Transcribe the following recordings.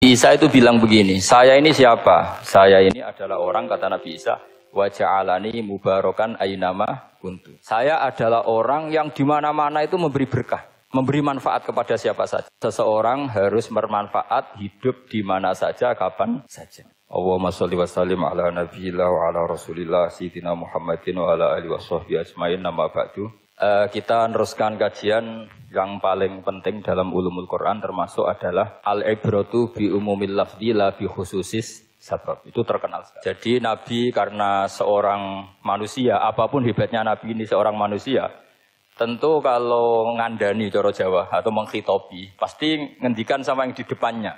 Isa itu bilang begini, saya ini siapa? Saya ini adalah orang, kata Nabi Isa, wa ja'alani mubarakan ainama kuntu. Saya adalah orang yang di mana-mana itu memberi berkah, memberi manfaat kepada siapa saja. Seseorang harus bermanfaat hidup di mana saja, kapan saja. Allahumma sholli wa sallim ala nabiyillah wa ala rasulillah sayyidina Muhammadin wa ala alihi washabbihi ajmain. Nama ba'du. Kita meneruskan kajian yang paling penting dalam ulumul Quran termasuk adalah al-ibratu bi umumil lafzi la bi khususis sabab. Itu terkenal sekali. Jadi Nabi karena seorang manusia, apapun hebatnya Nabi ini seorang manusia, tentu kalau ngandani cara Jawa atau mengkhitobi pasti ngendikan sama yang di depannya.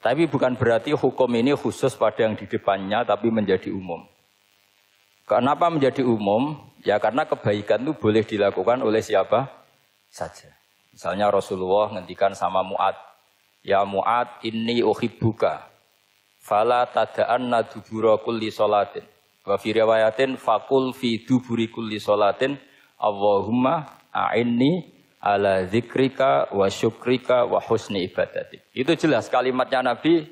Tapi bukan berarti hukum ini khusus pada yang di depannya tapi menjadi umum. Kenapa menjadi umum? Ya karena kebaikan itu boleh dilakukan oleh siapa saja. Misalnya Rasulullah ngendikan sama Mu'ad, ya Mu'ad inni uhibbuka fala tada'anna dubura kulli sholatin. Wa fi riwayatin faqul fi duburi kulli sholatin Allahumma a'inni ala zikrika wa syukrika wa husni ibadatik. Itu jelas kalimatnya Nabi,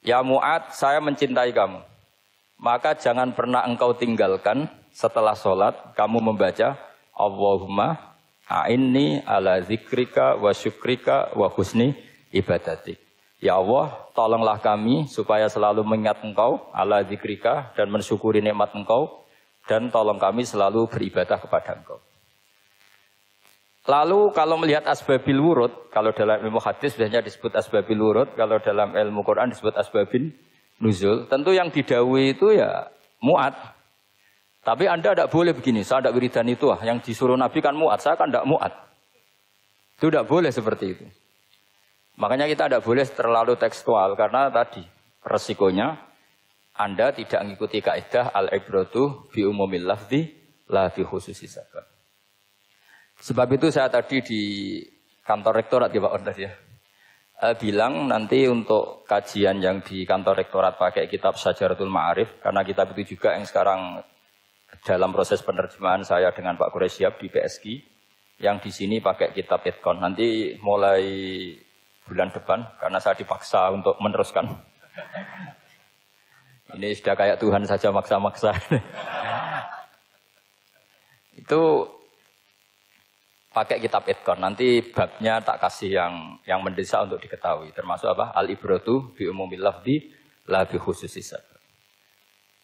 ya Mu'ad saya mencintai kamu. Maka jangan pernah engkau tinggalkan setelah sholat kamu membaca Allahumma a'inni ala zikrika wa syukrika wa husni ibadatik. Ya Allah, tolonglah kami supaya selalu mengingat engkau ala zikrika dan mensyukuri nikmat engkau, dan tolong kami selalu beribadah kepada engkau. Lalu kalau melihat asbabil wurud, kalau dalam ilmu hadis biasanya disebut asbabil wurud, kalau dalam ilmu Quran disebut asbabin nuzul, tentu yang didhawuhi itu ya Mu'ad. Tapi Anda tidak boleh begini, saya tidak wiridan itu yang disuruh Nabi kan Mu'ad, saya kan tidak Mu'ad. Itu tidak boleh seperti itu. Makanya kita tidak boleh terlalu tekstual, karena tadi resikonya Anda tidak mengikuti kaidah al-ibratu bi umumil lafzi la bi khususi sabab. Sebab itu saya tadi di kantor rektorat ya Pak Ordas ya, bilang nanti untuk kajian yang di kantor rektorat pakai kitab Syajaratul Ma'arif, karena kitab itu juga yang sekarang dalam proses penerjemahan saya dengan Pak Quraisyab di PSG, yang di sini pakai kitab Itqon. Nanti mulai bulan depan, karena saya dipaksa untuk meneruskan. Ini sudah kayak Tuhan saja maksa-maksa. Itu pakai kitab Itqon. Nanti babnya tak kasih yang mendesak untuk diketahui. Termasuk apa? Al-ibratu bi umumil lafzi la bi khususis sabab.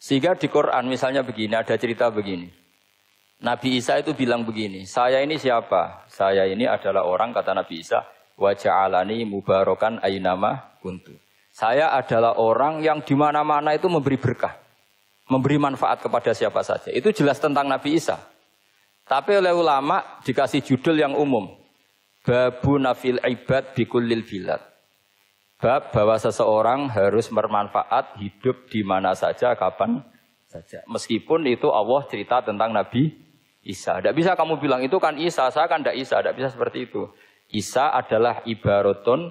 Sehingga di Quran misalnya begini, ada cerita begini. Nabi Isa itu bilang begini, saya ini siapa? Saya ini adalah orang, kata Nabi Isa, wa ja'alani mubarakan ainama kuntu. Saya adalah orang yang di mana-mana itu memberi berkah, memberi manfaat kepada siapa saja. Itu jelas tentang Nabi Isa. Tapi oleh ulama dikasih judul yang umum. Babu nafil ibad bikullil bilad. Bab bahwa seseorang harus bermanfaat hidup di mana saja, kapan saja. Meskipun itu Allah cerita tentang Nabi Isa. Tidak bisa kamu bilang itu kan Isa, saya kan tidak Isa. Tidak bisa seperti itu. Isa adalah ibaratun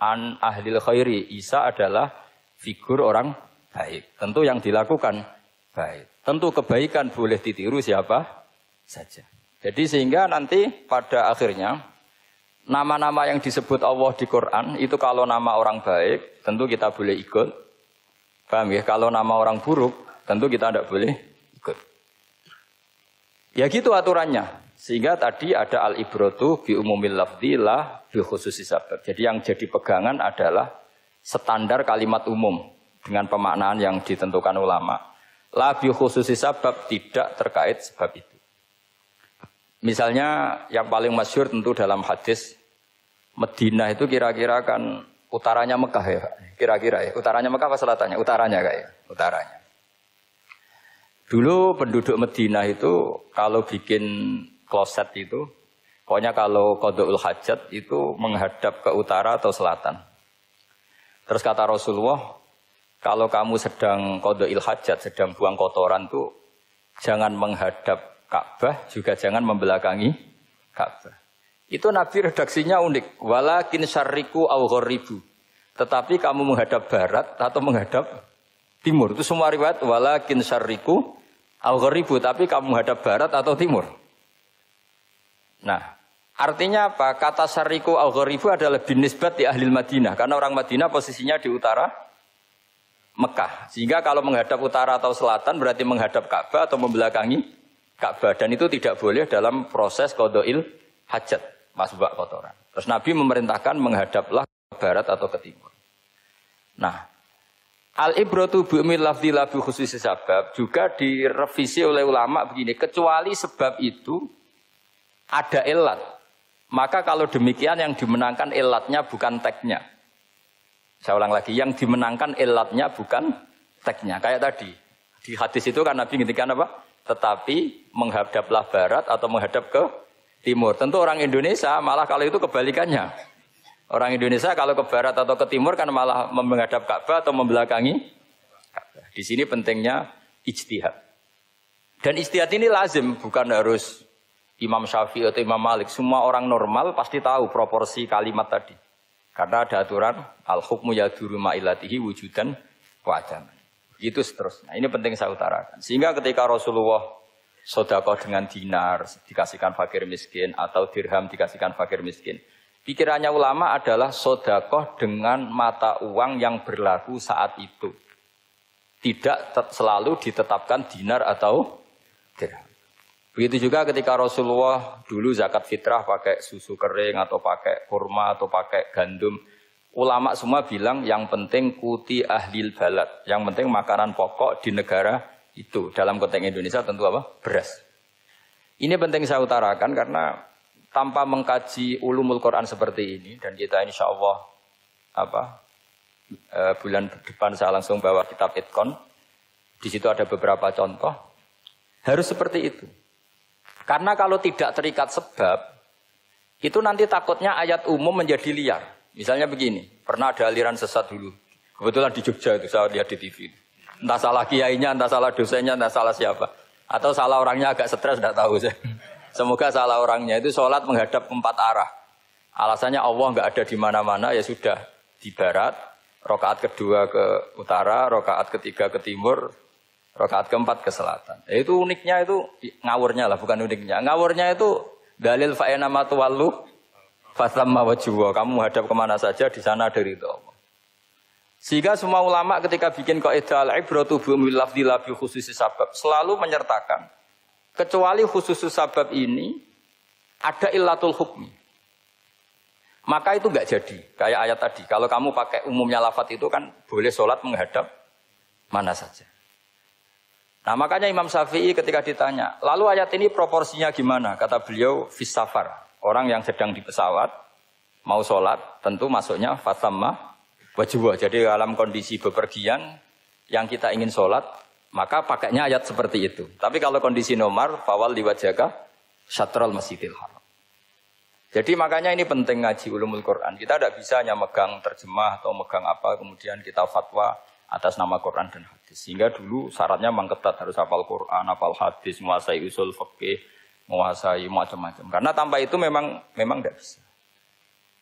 an ahlil khairi. Isa adalah figur orang baik. Tentu yang dilakukan baik. Tentu kebaikan boleh ditiru siapa saja. Jadi sehingga nanti pada akhirnya nama-nama yang disebut Allah di Quran itu kalau nama orang baik tentu kita boleh ikut. Paham ya? Kalau nama orang buruk tentu kita tidak boleh ikut. Ya gitu aturannya. Sehingga tadi ada al-ibratu bi umumil lafzi la bi khususi sabab. Jadi yang jadi pegangan adalah standar kalimat umum dengan pemaknaan yang ditentukan ulama. La bi khususi sabab, tidak terkait sebab itu. Misalnya yang paling masyhur tentu dalam hadis Madinah itu kira-kira kan utaranya Mekah ya Pak. Kira-kira ya. Utaranya Mekah apa selatannya? Utaranya kayak. Utaranya. Dulu penduduk Madinah itu kalau bikin kloset itu, pokoknya kalau qada'ul hajat itu menghadap ke utara atau selatan. Terus kata Rasulullah, kalau kamu sedang qada'il hajat, sedang buang kotoran tuh jangan menghadap Ka'bah, juga jangan membelakangi Ka'bah. Itu Nabi redaksinya unik. Walakin syarriku au gharibu. Tetapi kamu menghadap barat atau menghadap timur. Itu semua riwayat. Walakin syarriku au gharibu. Tapi kamu menghadap barat atau timur. Nah, Artinya apa? Kata syariku al-gharibu adalah binisbat di ahli Madinah. Karena orang Madinah posisinya di utara Mekah. Sehingga kalau menghadap utara atau selatan berarti menghadap Ka'bah atau membelakangi Ka'bah. Dan itu tidak boleh dalam proses qada'il hajat, masbak kotoran. Terus Nabi memerintahkan menghadaplah ke barat atau ke timur. Nah, al-ibratu bi'umil lafzi la bi khususi sabab juga direvisi oleh ulama begini, kecuali sebab itu ada ilat. Maka kalau demikian yang dimenangkan ilatnya bukan teknya. Saya ulang lagi, yang dimenangkan ilatnya bukan teknya. Kayak tadi, di hadis itu kan Nabi ngintikan apa? Tetapi menghadaplah barat atau menghadap ke timur. Tentu orang Indonesia malah kalau itu kebalikannya. Orang Indonesia kalau ke barat atau ke timur kan malah menghadap Ka'bah atau membelakangi Ka'bah. Di sini pentingnya ijtihad. Dan ijtihad ini lazim, bukan harus Imam Syafi'i atau Imam Malik. Semua orang normal pasti tahu proporsi kalimat tadi. Karena ada aturan al-hukmu yaduru ma'ilatihi wujudan wa adaman. Itu seterusnya. Ini penting saya utarakan. Sehingga ketika Rasulullah sedekah dengan dinar dikasihkan fakir miskin atau dirham dikasihkan fakir miskin. Pikirannya ulama adalah sedekah dengan mata uang yang berlaku saat itu. Tidak selalu ditetapkan dinar atau dirham. Begitu juga ketika Rasulullah dulu zakat fitrah pakai susu kering atau pakai kurma atau pakai gandum. Ulama semua bilang yang penting kuti ahlil balad. Yang penting makanan pokok di negara itu. Dalam konteks Indonesia tentu apa? Beras. Ini penting saya utarakan karena tanpa mengkaji ulumul Quran seperti ini, dan kita insya Allah bulan depan saya langsung bawa kitab Itqan. Di situ ada beberapa contoh. Harus seperti itu. Karena kalau tidak terikat sebab, itu nanti takutnya ayat umum menjadi liar. Misalnya begini, pernah ada aliran sesat dulu. Kebetulan di Jogja itu saya lihat di TV. Entah salah kiainya, entah salah dosennya, entah salah siapa. Atau salah orangnya agak stres, tidak tahu saya. Semoga salah orangnya itu sholat menghadap 4 arah. Alasannya Allah nggak ada di mana-mana, ya sudah di barat, rakaat kedua ke utara, rakaat ketiga ke timur, rakaat keempat ke selatan. Itu uniknya itu ngawurnya lah, bukan uniknya. Ngawurnya itu dalil fa'ina matuwallu fasamma wajhuwa. Kamu menghadap kemana saja di sana dari itu Allah. Sehingga semua ulama ketika bikin kaidah al-ibratu bi'umil lafzi la bi khususi sabab selalu menyertakan kecuali khusus sabab ini ada illatul hukmi. Maka itu enggak jadi. Kayak ayat tadi. Kalau kamu pakai umumnya lafaz itu kan boleh sholat menghadap mana saja. Nah makanya Imam Syafi'i ketika ditanya, lalu ayat ini proporsinya gimana? Kata beliau, fis safar. Orang yang sedang di pesawat, mau sholat, tentu masuknya fasamma wajibah. Jadi dalam kondisi bepergian, yang kita ingin sholat, maka pakainya ayat seperti itu. Tapi kalau kondisi nomor, fawal liwajaka syatrul masjidil haram. Jadi makanya ini penting ngaji ulumul Quran. Kita tidak bisa hanya megang terjemah atau megang apa, kemudian kita fatwa atas nama Quran dan hadis. Sehingga dulu syaratnya memang ketat, harus hafal Quran, hafal hadis, menguasai usul fikih, menguasai macam-macam. Karena tanpa itu memang tidak bisa.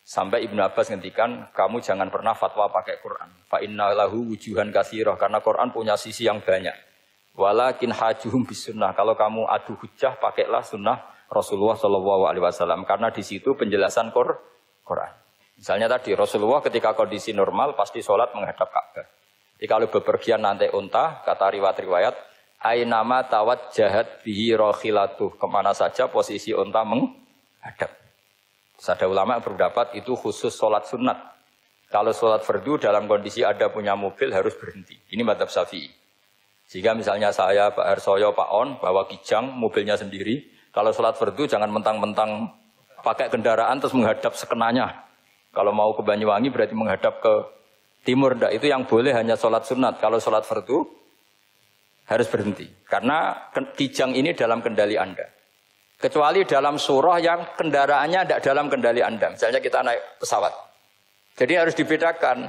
Sampai Ibnu Abbas ngendikan, kamu jangan pernah fatwa pakai Quran. Fa inna lahu wujuhan katsirah, karena Quran punya sisi yang banyak. Walakin hajuhum bisunnah. Kalau kamu adu hujjah, pakailah sunnah Rasulullah SAW. Karena di situ penjelasan Quran. Misalnya tadi Rasulullah ketika kondisi normal pasti sholat menghadap Ka'bah. Jadi kalau bepergian nanti unta, kata riwayat-riwayat, ainama tawajjahat bihi rakhilatuh. Kemana saja posisi unta menghadap. Ada ulama yang berpendapat itu khusus sholat sunat. Kalau sholat fardu dalam kondisi ada punya mobil harus berhenti. Ini madzhab Syafi'i. Jika misalnya saya, Pak Harsoyo, Pak On, bawa kijang, mobilnya sendiri. Kalau sholat fardu jangan mentang-mentang pakai kendaraan terus menghadap sekenanya. Kalau mau ke Banyuwangi berarti menghadap ke timur. Itu yang boleh hanya sholat sunat. Kalau sholat fardu harus berhenti. Karena kijang ini dalam kendali Anda. Kecuali dalam surah yang kendaraannya tidak dalam kendali Anda. Misalnya kita naik pesawat. Jadi harus dibedakan.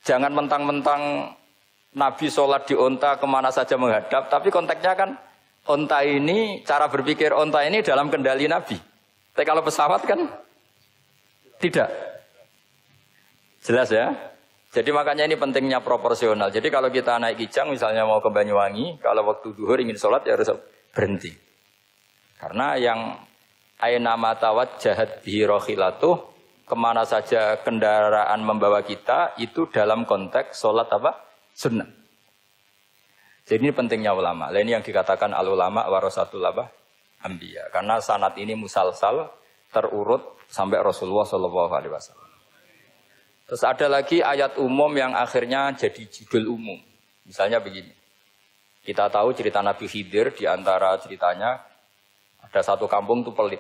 Jangan mentang-mentang Nabi sholat di onta kemana saja menghadap. Tapi konteksnya kan onta ini, cara berpikir onta ini dalam kendali Nabi. Tapi kalau pesawat kan tidak. Jelas ya? Jadi makanya ini pentingnya proporsional. Jadi kalau kita naik kijang misalnya mau ke Banyuwangi. Kalau waktu duhur ingin sholat ya harus berhenti. Karena yang Aina matawajjahat bihi rakhilatuh, kemana saja kendaraan membawa kita itu dalam konteks sholat apa? Sunnah. Jadi ini pentingnya ulama. Ini yang dikatakan al ulama warasatul apa? Anbiya. Karena sanad ini musalsal terurut sampai Rasulullah SAW. Terus ada lagi ayat umum yang akhirnya jadi judul umum. Misalnya begini. Kita tahu cerita Nabi Khidir, di antara ceritanya ada satu kampung itu pelit.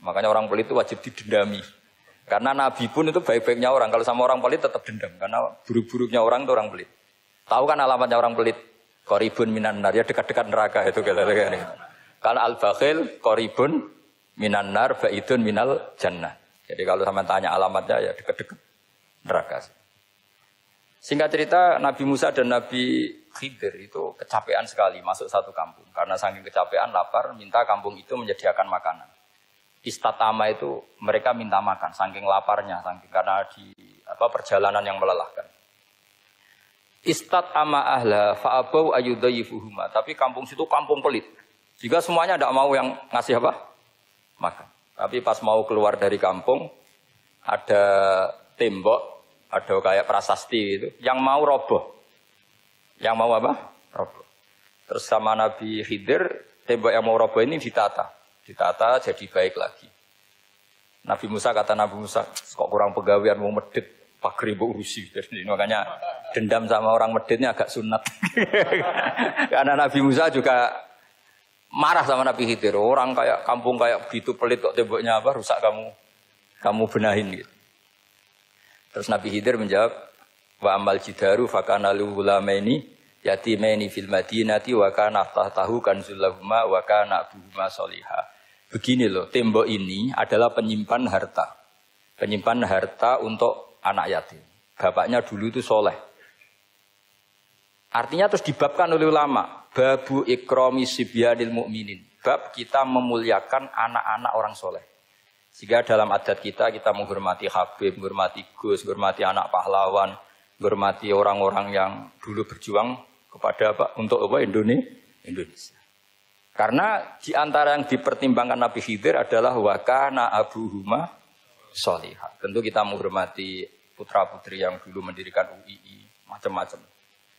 Makanya orang pelit itu wajib didendami. Karena Nabi pun itu baik-baiknya orang. Kalau sama orang pelit tetap dendam. Karena buruk-buruknya orang itu orang pelit. Tahu kan alamatnya orang pelit? Qoribun minan nar, ya dekat-dekat neraka itu. Karena al-bakhil qoribun minan nar, ba'idun minal jannah. Jadi kalau sama tanya alamatnya ya dekat-dekat neraka. Singkat cerita, Nabi Musa dan Nabi Khidir itu kecapean sekali masuk satu kampung. Karena saking kecapean, lapar, minta kampung itu menyediakan makanan. Istatama itu mereka minta makan, saking laparnya, saking karena di perjalanan yang melelahkan. Istatama ahla fa'abau ayyudayifuhuma. Tapi kampung situ kampung pelit. Jika semuanya tidak mau yang ngasih apa? Makan. Tapi pas mau keluar dari kampung, ada tembok, ada kayak prasasti itu, yang mau roboh. Yang mau apa? Roboh. Terus sama Nabi Khidir, tembok yang mau roboh ini ditata. Ditata jadi baik lagi. Nabi Musa kata Nabi Musa, kok kurang pegawaian mau medit, pagri mbok urusi. Jadi makanya dendam sama orang meditnya agak sunat. Karena Nabi Musa juga marah sama Nabi Khidir. Orang kayak kampung kayak begitu pelit kok temboknya apa rusak kamu benahin gitu. Terus Nabi Khidir menjawab, wa amal jidaru fakana luhulamaini yatimaini fil madinati wa kana tahtahu kanzul lahuma wa kana abuhuma sholihah. Begini loh, tembok ini adalah penyimpan harta. Penyimpan harta untuk anak yatim. Bapaknya dulu itu soleh. Artinya terus dibabkan oleh ulama. Babu ikrami sibyanil mu'minin. Bab kita memuliakan anak-anak orang soleh. Sehingga dalam adat kita menghormati Habib, menghormati Gus, menghormati anak pahlawan, menghormati orang-orang yang dulu berjuang kepada untuk Indonesia. Karena di antara yang dipertimbangkan Nabi Khidir adalah wakana abuhuma sholihah. Tentu kita menghormati putra-putri yang dulu mendirikan UII, macam-macam.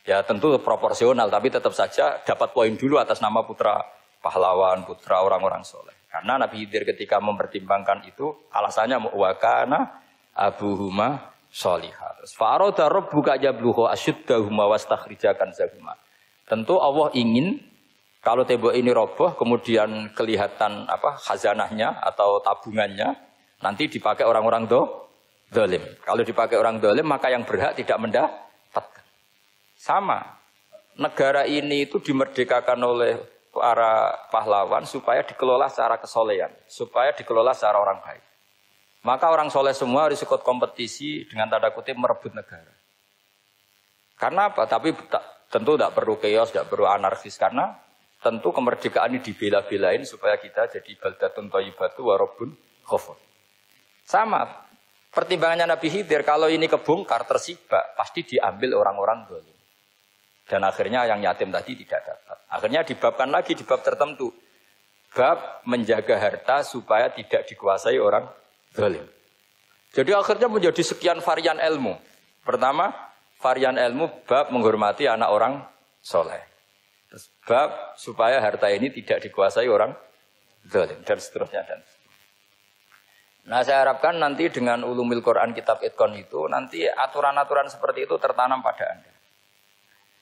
Ya tentu proporsional, tapi tetap saja dapat poin dulu atas nama putra pahlawan, putra orang-orang soleh. Karena Nabi Khidir ketika mempertimbangkan itu, alasannya wakana abuhuma sholihah. Fa'arada rabbuka yablugha ashuddahuma wastakhrijakan zahuma. Tentu Allah ingin kalau tembok ini roboh, kemudian kelihatan khazanahnya atau tabungannya, nanti dipakai orang-orang dolim. Kalau dipakai orang dolim, maka yang berhak tidak mendapatkan. Sama, negara ini itu dimerdekakan oleh para pahlawan supaya dikelola secara kesolehan, supaya dikelola secara orang baik. Maka orang soleh semua harus ikut kompetisi dengan tanda kutip merebut negara. Karena apa? Tapi tentu tidak perlu chaos, tidak perlu anarkis, karena tentu kemerdekaan ini dibela-belain supaya kita jadi baldatun thayyibatu wa rabbun ghafur. Sama, pertimbangannya Nabi Khidir, kalau ini kebongkar, tersibak, pasti diambil orang-orang dolim. Dan akhirnya yang yatim tadi tidak dapat. Akhirnya dibabkan lagi di bab tertentu. Bab menjaga harta supaya tidak dikuasai orang dolim. Jadi akhirnya menjadi sekian varian ilmu. Pertama, varian ilmu bab menghormati anak orang soleh. Terus bab supaya harta ini tidak dikuasai orang zalim dan seterusnya dan seterusnya. Nah, saya harapkan nanti dengan ulumul Quran kitab Itqan itu nanti aturan-aturan seperti itu tertanam pada Anda.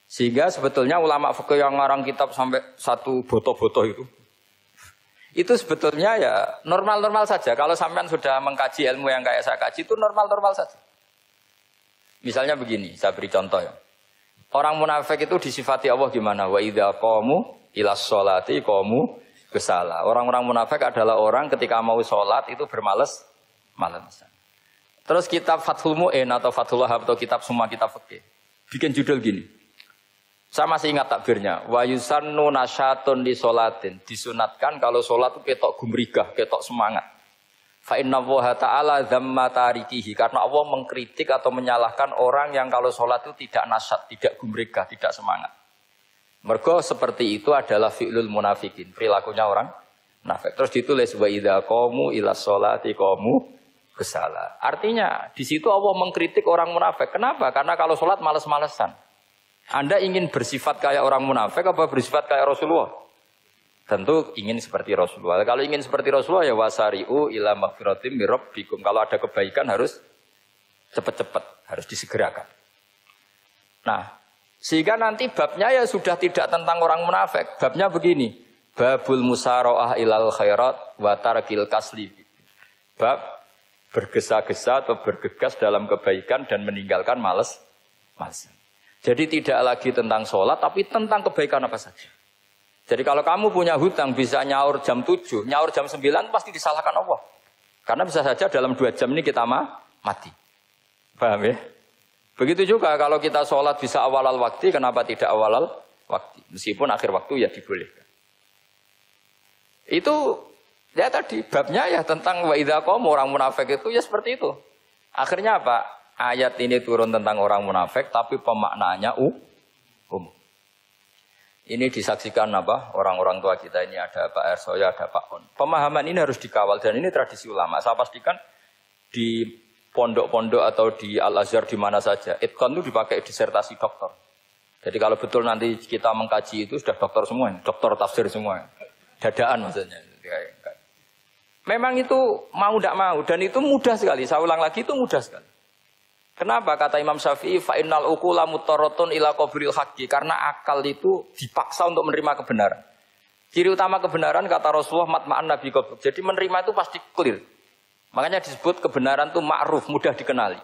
Sehingga sebetulnya ulama fikih yang ngarang kitab sampai satu boto-boto itu sebetulnya ya normal-normal saja. Kalau sampean sudah mengkaji ilmu yang kayak saya kaji itu normal-normal saja. Misalnya begini, saya beri contoh ya. Orang munafik itu disifati Allah gimana? Wa idza qamu ilas sholati qamu kusala. Orang-orang munafik adalah orang ketika mau sholat itu bermalas-malasan. Terus kitab Fathul Mu'in atau Fathul Wahab atau kitab semua kitab fikih bikin judul gini. Saya masih ingat takbirnya. Wa yusannu nasyatun li sholatin. Disunatkan kalau sholat itu ketok gumrigah, ketok semangat. Fa inna Allaha ta'ala dzamma tarikihi. Karena Allah mengkritik atau menyalahkan orang yang kalau sholat itu tidak nasyat, tidak gumrigah, tidak semangat. Mergo seperti itu adalah fi'lul munafikin, perilakunya orang munafik. Terus ditulis wa idza qamu ila sholati qamu kusala. Artinya di situ Allah mengkritik orang munafik. Kenapa? Karena kalau sholat malas-malesan. Anda ingin bersifat kayak orang munafik apa bersifat kayak Rasulullah? Tentu ingin seperti Rasulullah. Kalau ingin seperti Rasulullah ya wasari'u ila maghfiratim mir rabbikum. Kalau ada kebaikan harus cepat-cepat, harus disegerakan. Nah, sehingga nanti babnya ya sudah tidak tentang orang munafik. Babnya begini. Babul musara'ah ilal khairat wa tarkil kasli. Bab bergesa-gesa atau bergegas dalam kebaikan dan meninggalkan malas. Jadi tidak lagi tentang sholat, tapi tentang kebaikan apa saja. Jadi kalau kamu punya hutang bisa nyaur jam 7, nyaur jam 9 pasti disalahkan Allah. Karena bisa saja dalam 2 jam ini kita mati. Paham ya? Begitu juga kalau kita sholat bisa awalal waktu, kenapa tidak awalal waktu? Meskipun akhir waktu ya dibolehkan. Itu ya tadi babnya ya tentang wa idza qamu orang munafik itu ya seperti itu. Akhirnya apa? Ayat ini turun tentang orang munafik tapi pemaknaannya umum. Ini disaksikan apa? Orang-orang tua kita ini ada Pak Ersoya, ada Pak On. Pemahaman ini harus dikawal dan ini tradisi ulama. Saya pastikan di pondok-pondok atau di Al-Azhar di mana saja, itqan itu dipakai disertasi doktor. Jadi kalau betul nanti kita mengkaji itu sudah doktor semua, doktor tafsir semua. Dadaan maksudnya. Memang itu mau tidak mau dan itu mudah sekali. Saya ulang lagi itu mudah sekali. Kenapa kata Imam Syafi'i fa innal uqula mutarratun ila qabril haqqi, karena akal itu dipaksa untuk menerima kebenaran. Ciri utama kebenaran kata Rasulullah matma'an nabi qabr. Jadi menerima itu pasti clear. Makanya disebut kebenaran itu ma'ruf, mudah dikenali.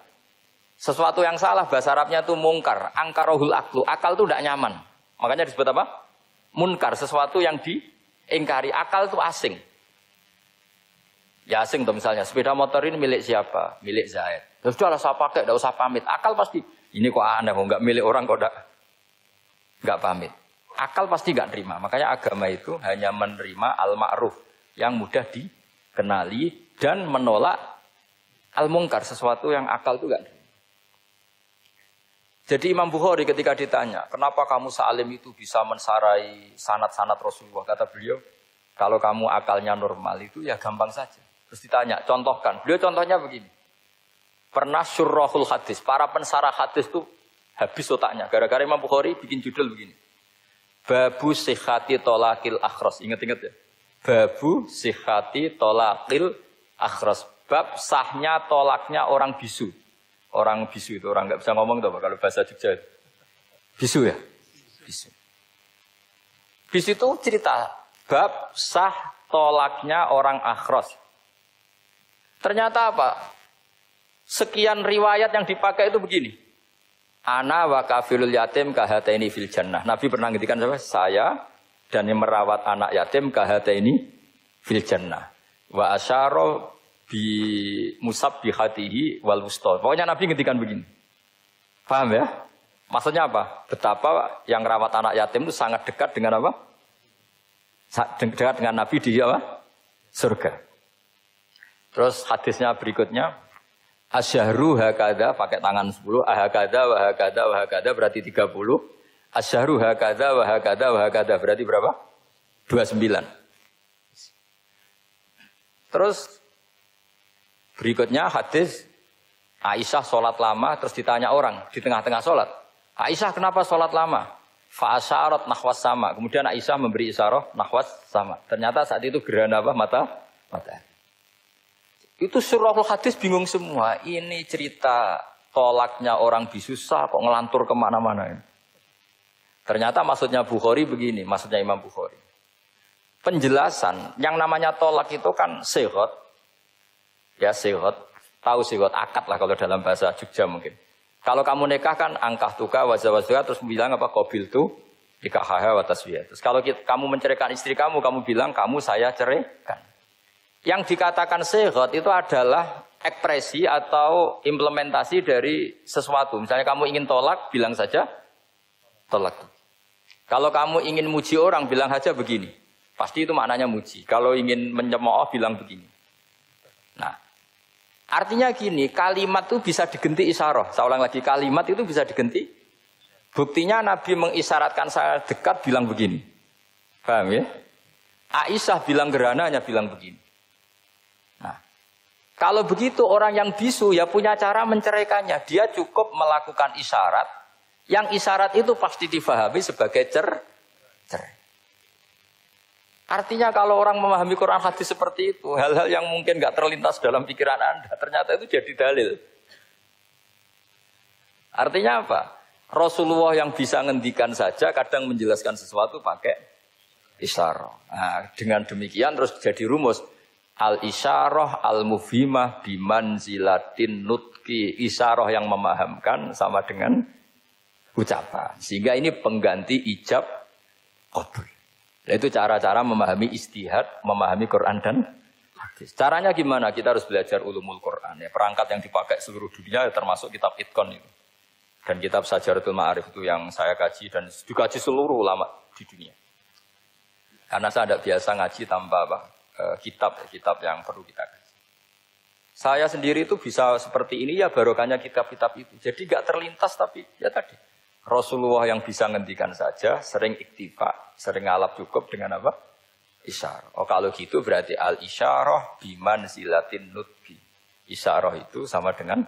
Sesuatu yang salah bahasa Arabnya itu mungkar, angkarohul aklu. Akal itu tidak nyaman. Makanya disebut apa? Munkar, sesuatu yang diingkari. Akal itu asing. Ya asing tuh misalnya, sepeda motor ini milik siapa? Milik Zaid. Ya sudah lah saya pakai, tidak usah pamit. Akal pasti, ini kok aneh, kok nggak milik orang kok nggak pamit. Akal pasti nggak terima. Makanya agama itu hanya menerima al-ma'ruf yang mudah dikenali dan menolak al-mungkar, sesuatu yang akal itu nggak terima. Jadi Imam Bukhari ketika ditanya, kenapa kamu salim itu bisa mensarai sanad-sanad Rasulullah? Kata beliau, kalau kamu akalnya normal itu ya gampang saja. Terus ditanya, contohkan. Beliau contohnya begini. Pernah syurrahul hadis, para pensarah hadis itu habis otaknya. Gara-gara Imam Bukhari bikin judul begini. Babu sihhati tolakil akhras. Ingat-ingat ya. Babu sihhati tolakil akhras. Bab sahnya tolaknya orang bisu. Orang bisu itu orang nggak bisa ngomong tuh kalau bahasa Jogja. Bisu ya? Bisu. Bisu itu cerita bab sah tolaknya orang akhras. Ternyata apa? Sekian riwayat yang dipakai itu begini. Ana wa kafilul yatim kahataini fil jannah. Nabi pernah ngintikan saya dan yang merawat anak yatim kahataini fil jannah. Wa asyara bi musabbihatihi wal wusta. Pokoknya Nabi ngintikan begini. Paham ya? Maksudnya apa? Betapa yang merawat anak yatim itu sangat dekat dengan apa? Dekat dengan Nabi di apa? Surga. Terus hadisnya berikutnya. Asyahru hakada pakai tangan 10, ahakada wa hakada wa hakada berarti 30. Asyahru hakada wa hakada wa hakada berarti berapa? 29. Terus berikutnya hadis Aisyah sholat lama terus ditanya orang di tengah-tengah sholat. Aisyah kenapa sholat lama? Fa asyarat nahwas sama. Kemudian Aisyah memberi isyarah nahwas sama. Ternyata saat itu gerhana apa? Matahari. Itu surahul hadis bingung semua. Ini cerita tolaknya orang bisusah kok ngelantur kemana-mana. Ternyata maksudnya Bukhari begini. Maksudnya Imam Bukhari. Penjelasan yang namanya tolak itu kan sihot. Ya sihot. Tahu sihot akad lah kalau dalam bahasa Jogja mungkin. Kalau kamu nikah kan angkah tuka wazawazwa terus bilang apa qabil tu nikah haha wa taswiyah. Terus kalau kamu menceraikan istri kamu bilang kamu saya ceraikan. Yang dikatakan sihot itu adalah ekspresi atau implementasi dari sesuatu. Misalnya kamu ingin tolak, bilang saja tolak. Kalau kamu ingin muji orang, bilang saja begini. Pasti itu maknanya muji. Kalau ingin menyemooh, bilang begini. Nah, artinya gini, kalimat itu bisa diganti isyarah. Saya ulang lagi, kalimat itu bisa diganti. Buktinya Nabi mengisyaratkan saya dekat, bilang begini. Paham ya? Aisyah bilang gerhana hanya bilang begini. Nah, kalau begitu orang yang bisu ya punya cara menceraikannya. Dia cukup melakukan isyarat. Yang isyarat itu pasti difahami sebagai cerai. Artinya kalau orang memahami Quran hadis seperti itu, hal-hal yang mungkin nggak terlintas dalam pikiran Anda, ternyata itu jadi dalil. Artinya apa? Rasulullah yang bisa ngendikan saja kadang menjelaskan sesuatu pakai isyarah. Nah, dengan demikian terus jadi rumus al-isyarah al-mufhimah bimanzilatin nutki. Isyarah yang memahamkan sama dengan ucapan. Sehingga ini pengganti ijab qabul. Itu cara-cara memahami istihad, memahami Quran dan hadis. Caranya gimana? Kita harus belajar ulumul Quran. Ya, perangkat yang dipakai seluruh dunia termasuk kitab Itqan itu. Dan kitab Sajaratul Ma'arif itu yang saya kaji dan dikaji seluruh ulama di dunia. Karena saya tidak biasa ngaji tanpa kitab yang perlu kita kaji. Saya sendiri itu bisa seperti ini ya barokahnya kitab-kitab itu. Jadi gak terlintas tapi ya tadi. Rasulullah yang bisa ngendikan saja, sering iktifa, sering ngalap cukup dengan apa? Isyarah. Oh kalau gitu berarti al-isyarah bimanzilatin nutbi. Isyarah itu sama dengan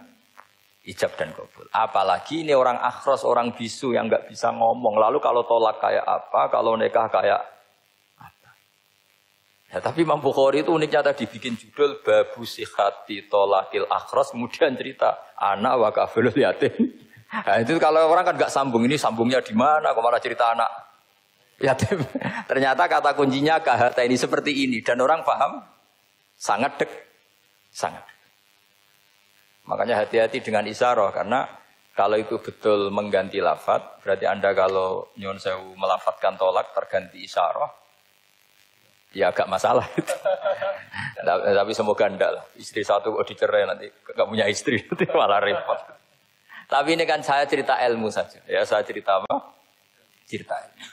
ijab dan qabul. Apalagi ini orang akhros, orang bisu yang nggak bisa ngomong. Lalu kalau tolak kayak apa, kalau nikah kayak apa. Ya, tapi Imam Bukhari itu uniknya tadi bikin judul Babu Sihati Tolakil Akhros, kemudian cerita anak wa kafilul yatim. Nah, itu kalau orang kan nggak sambung, ini sambungnya di mana? Kok malah cerita anak yatim. Ternyata kata kuncinya kahata ini seperti ini dan orang paham sangat sangat. Makanya hati-hati dengan isyarah karena kalau itu betul mengganti lafaz, berarti Anda kalau nyuwun sewu melafadzkan tolak terganti isyarah, ya agak masalah. Tapi semoga enggak lah. Istri satu kok dicerai nanti enggak punya istri nanti malah repot. Tapi ini kan saya cerita ilmu saja. Ya saya cerita apa? Cerita ilmu.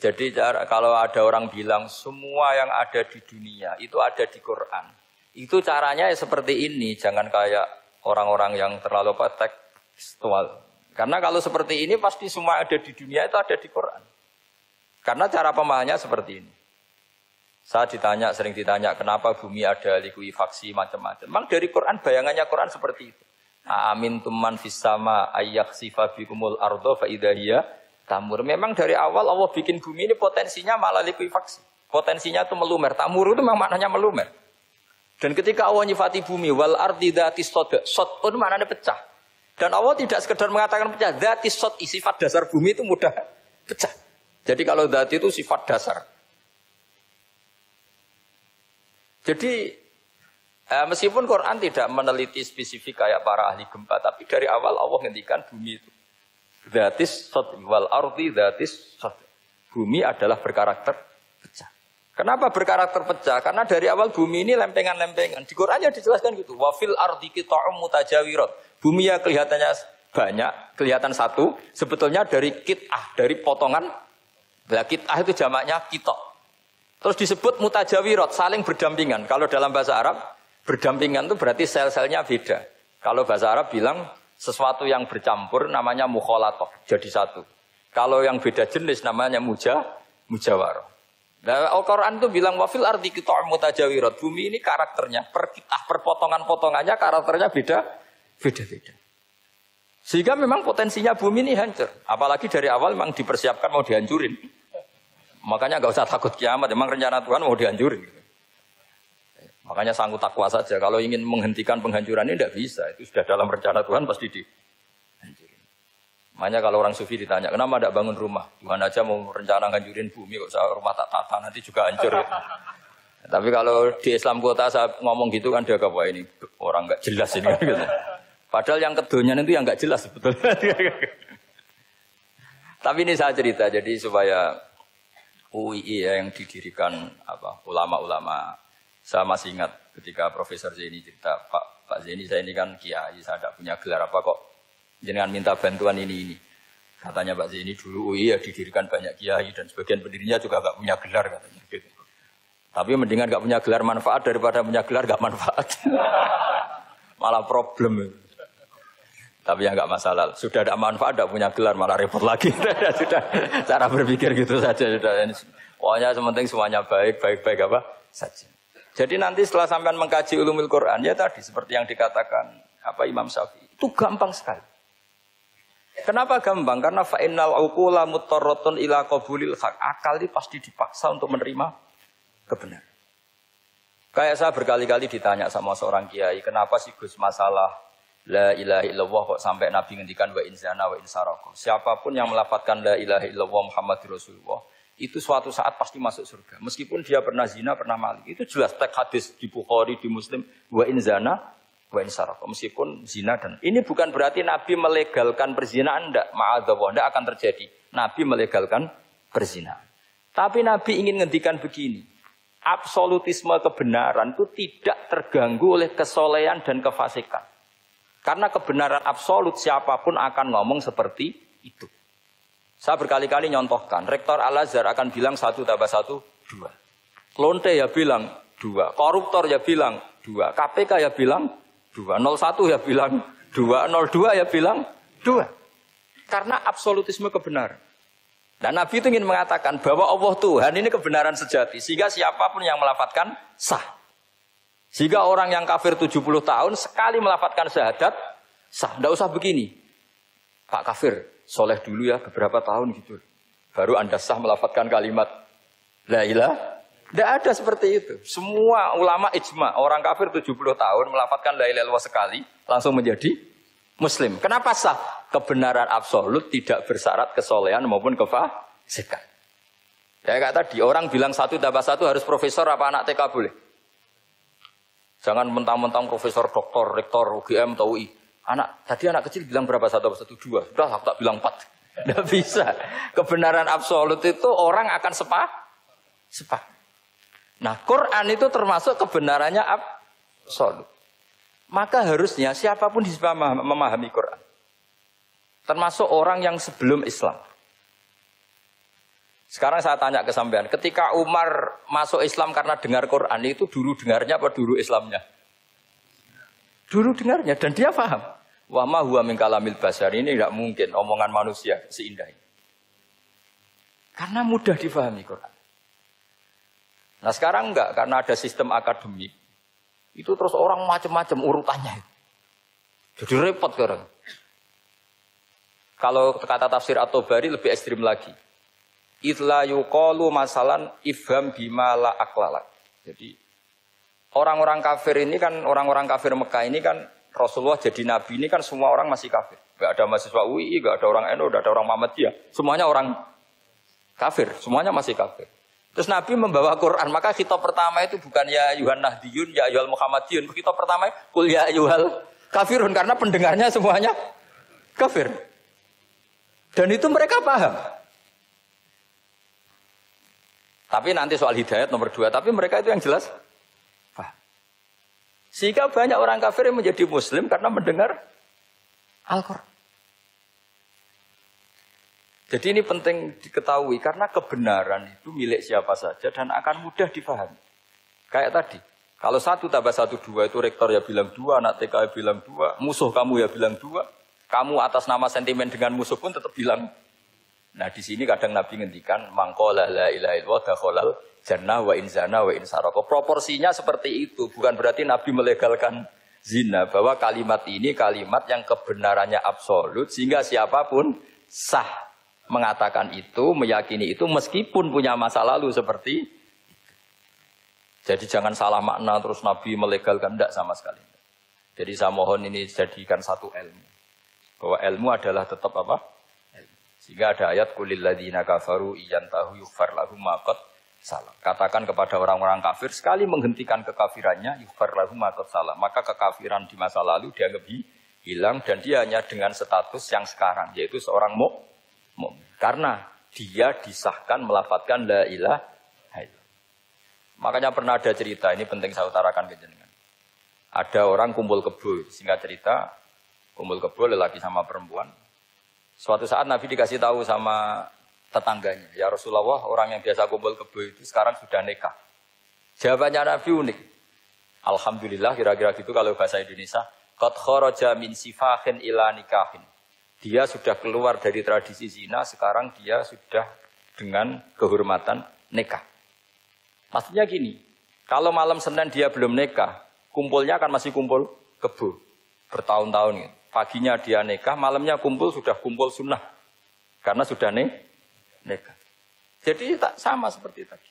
Jadi kalau ada orang bilang semua yang ada di dunia itu ada di Quran. Itu caranya ya seperti ini, jangan kayak orang-orang yang terlalu tekstual. Karena kalau seperti ini pasti semua ada di dunia itu ada di Quran. Karena cara pemahamannya seperti ini. Saya sering ditanya kenapa bumi ada likuifaksi macam-macam. Memang dari Quran bayangannya Quran seperti itu. Amin tuman fissama ayyakhsifa bikumul ardo fa idahiyya tamur. Memang dari awal Allah bikin bumi ini potensinya malah likuifaksi. Potensinya itu melumer. Tamur itu memang maknanya melumer. Dan ketika Allah nyifati bumi wal ardi dzatis sod, sodun maknanya pecah. Dan Allah tidak sekedar mengatakan pecah, dzatis sod, sifat dasar bumi itu mudah pecah. Jadi kalau dzati itu sifat dasar. Jadi meskipun Quran tidak meneliti spesifik kayak para ahli gempa, tapi dari awal Allah ngendikan bumi itu dzatis sod wal ardi dzatis sod. Bumi adalah berkarakter pecah. Kenapa berkarakter pecah? Karena dari awal bumi ini lempengan-lempengan. Di Qurannya dijelaskan gitu. Wafil ardi qita'um mutajawirat. Bumi ya kelihatannya banyak, kelihatan satu. Sebetulnya dari kit'ah, dari potongan. Nah, kit'ah itu jamaknya kita. Terus disebut mutajawirat, saling berdampingan. Kalau dalam bahasa Arab, berdampingan itu berarti sel-selnya beda. Kalau bahasa Arab bilang sesuatu yang bercampur namanya mukhalatoh, jadi satu. Kalau yang beda jenis namanya mujawarah. Nah, Al-Quran itu bilang wafil ardi qita'um mutajawirat. Bumi ini karakternya per potongan-potongannya karakternya beda-beda. Sehingga memang potensinya bumi ini hancur. Apalagi dari awal memang dipersiapkan mau dihancurin. Makanya nggak usah takut kiamat. Memang rencana Tuhan mau dihancurin. Makanya sanggup takwa saja. Kalau ingin menghentikan penghancuran ini tidak bisa. Itu sudah dalam rencana Tuhan pasti dihancurin. Makanya kalau orang sufi ditanya, kenapa tidak bangun rumah? Tuhan aja mau rencana ngancurin bumi, kok saya rumah tak tata, nanti juga hancur. Ya. Tapi kalau di Islam kota saya ngomong gitu kan dia kata, wah ini orang nggak jelas ini. Gitu. Padahal yang kedonyan itu yang nggak jelas sebetulnya. Tapi ini saya cerita, jadi supaya UII ya, yang didirikan ulama-ulama. Saya masih ingat ketika Profesor Zaini cerita, Pak Zaini saya ini kan kiai, saya tidak punya gelar apa kok. Jangan minta bantuan ini. Katanya Pak Zaini dulu UI ya didirikan banyak kiai dan sebagian pendirinya juga nggak punya gelar katanya. Gitu. Tapi mendingan nggak punya gelar manfaat daripada punya gelar nggak manfaat. Malah problem. Tapi ya nggak masalah. Sudah ada manfaat, tidak punya gelar malah repot lagi. Sudah cara berpikir gitu saja. Sudah. Pokoknya sementing semuanya baik apa saja. Jadi nanti setelah sampean mengkaji ulumul Quran, ya tadi seperti yang dikatakan Imam Syafi'i, itu gampang sekali. Kenapa gampang? Karena fa'innal uqula mutarratun ila qabulil haq. Akal ini pasti dipaksa untuk menerima kebenaran. Kayak saya berkali-kali ditanya sama seorang kiai, kenapa sih Gus masalah la ilaha illallah kok sampai Nabi ngendikan wa in zana wa in saraka. Siapapun yang melafadzkan la ilaha illallah Muhammadur Rasulullah itu suatu saat pasti masuk surga. Meskipun dia pernah zina, pernah maling. Itu jelas teks hadis di Bukhari, di Muslim, wa in zana wa in saraka. Meskipun zina dan ini bukan berarti Nabi melegalkan perzinahan, enggak, ma'adzallah, enggak akan terjadi. Nabi melegalkan perzinahan. Tapi Nabi ingin ngendikan begini, absolutisme kebenaran itu tidak terganggu oleh kesolehan dan kefasikan. Karena kebenaran absolut siapapun akan ngomong seperti itu. Saya berkali-kali nyontohkan, Rektor Al-Azhar akan bilang 1 tambah 1, 2. Lonte ya bilang 2, koruptor ya bilang 2, KPK ya bilang 2, 01 ya bilang 2, 02 ya bilang 2. Karena absolutisme kebenaran. Dan Nabi itu ingin mengatakan bahwa Allah Tuhan ini kebenaran sejati. Sehingga siapapun yang melafadzkan sah. Sehingga orang yang kafir 70 tahun sekali melafadzkan syahadat sah. Tidak usah begini. Pak kafir, soleh dulu ya beberapa tahun gitu. Baru Anda sah melafadzkan kalimat la ilaha. Tidak ada seperti itu. Semua ulama ijma. Orang kafir 70 tahun melafadzkan la ilaha illallah sekali. Langsung menjadi Muslim. Kenapa sah? Kebenaran absolut tidak bersyarat kesolehan maupun kefasikan. Ya kayak tadi, orang bilang 1 tambah 1 harus profesor apa anak TK boleh? Jangan mentang-mentang profesor, doktor, rektor, UGM, atau UI. Tadi anak kecil bilang berapa? 1 tambah 1, 2. Sudah, aku tak bilang 4. Tidak bisa. Kebenaran absolut itu orang akan sepakat. Nah, Quran itu termasuk kebenarannya absolut. Maka harusnya siapapun bisa memahami Quran. Termasuk orang yang sebelum Islam. Sekarang saya tanya ke sampean, ketika Umar masuk Islam karena dengar Quran, itu dulu dengarnya apa dulu Islamnya? Dulu dengarnya, dan dia paham. Wa ma huwa min kalamil basar, ini tidak mungkin omongan manusia seindah ini. Karena mudah difahami Quran. Nah sekarang enggak, karena ada sistem akademik. Itu terus orang macam-macam urutannya. Jadi repot sekarang. Kalau kata tafsir At-Tabari lebih ekstrim lagi. Itla yuqalu masalan ifham bima la aqlalak. Jadi orang-orang kafir ini kan, orang-orang kafir Mekah ini kan Rasulullah jadi nabi ini kan semua orang masih kafir. Enggak ada mahasiswa UI, enggak ada orang NU, enggak ada orang Muhammadiyah. Semuanya orang kafir, semuanya masih kafir. Terus Nabi membawa Quran, maka khitab pertama itu bukan ya ayuhan nahdiyun, ya ayuhal muhammadiyun. Khitab pertama kul ya ayuhal kafirun, karena pendengarnya semuanya kafir. Dan itu mereka paham. Tapi nanti soal hidayat nomor 2. Tapi mereka itu yang jelas paham. Sehingga banyak orang kafir yang menjadi muslim karena mendengar Al-Quran. Jadi ini penting diketahui. Karena kebenaran itu milik siapa saja dan akan mudah difahami. Kayak tadi. Kalau 1 tambah 1, 2 itu rektor ya bilang 2, anak TK ya bilang 2, musuh kamu ya bilang 2. Kamu atas nama sentimen dengan musuh pun tetap bilang. Nah di sini kadang Nabi ngendikan mangqala la ilaha illallah dakhalal jannah wa in zana wa in saraka. Proporsinya seperti itu, bukan berarti Nabi melegalkan zina, bahwa kalimat ini kalimat yang kebenarannya absolut sehingga siapapun sah mengatakan itu, meyakini itu meskipun punya masa lalu seperti itu. Jadi jangan salah makna terus Nabi melegalkan, tidak sama sekali. Jadi saya mohon ini jadikan satu ilmu. Bahwa ilmu adalah tetap apa? Sehingga ada ayat kulil ladzina kafaru iyantahu yughfar lahum ma qad salam. Katakan kepada orang-orang kafir sekali menghentikan kekafirannya yughfar lahum ma qad salam. Maka kekafiran di masa lalu dianggap hilang dan dia hanya dengan status yang sekarang yaitu seorang mukmin. Karena dia disahkan melafadzkan la ilaha illallah. Makanya pernah ada cerita, ini penting saya utarakan ke jenengan. Ada orang kumpul kebo, singkat cerita kumpul kebo lelaki sama perempuan. Suatu saat Nabi dikasih tahu sama tetangganya, ya Rasulullah, orang yang biasa kumpul kebo itu sekarang sudah nikah. Jawabannya Nabi unik. Alhamdulillah, kira-kira gitu kalau bahasa Indonesia. Qad kharaja min sifahin ila nikahin. Dia sudah keluar dari tradisi zina, sekarang dia sudah dengan kehormatan nikah. Maksudnya gini, kalau malam Senin dia belum nikah, kumpulnya kan masih kumpul kebo bertahun-tahun gitu. Paginya dia nikah, malamnya kumpul sudah kumpul sunnah karena sudah nikah. Jadi tak sama seperti tadi.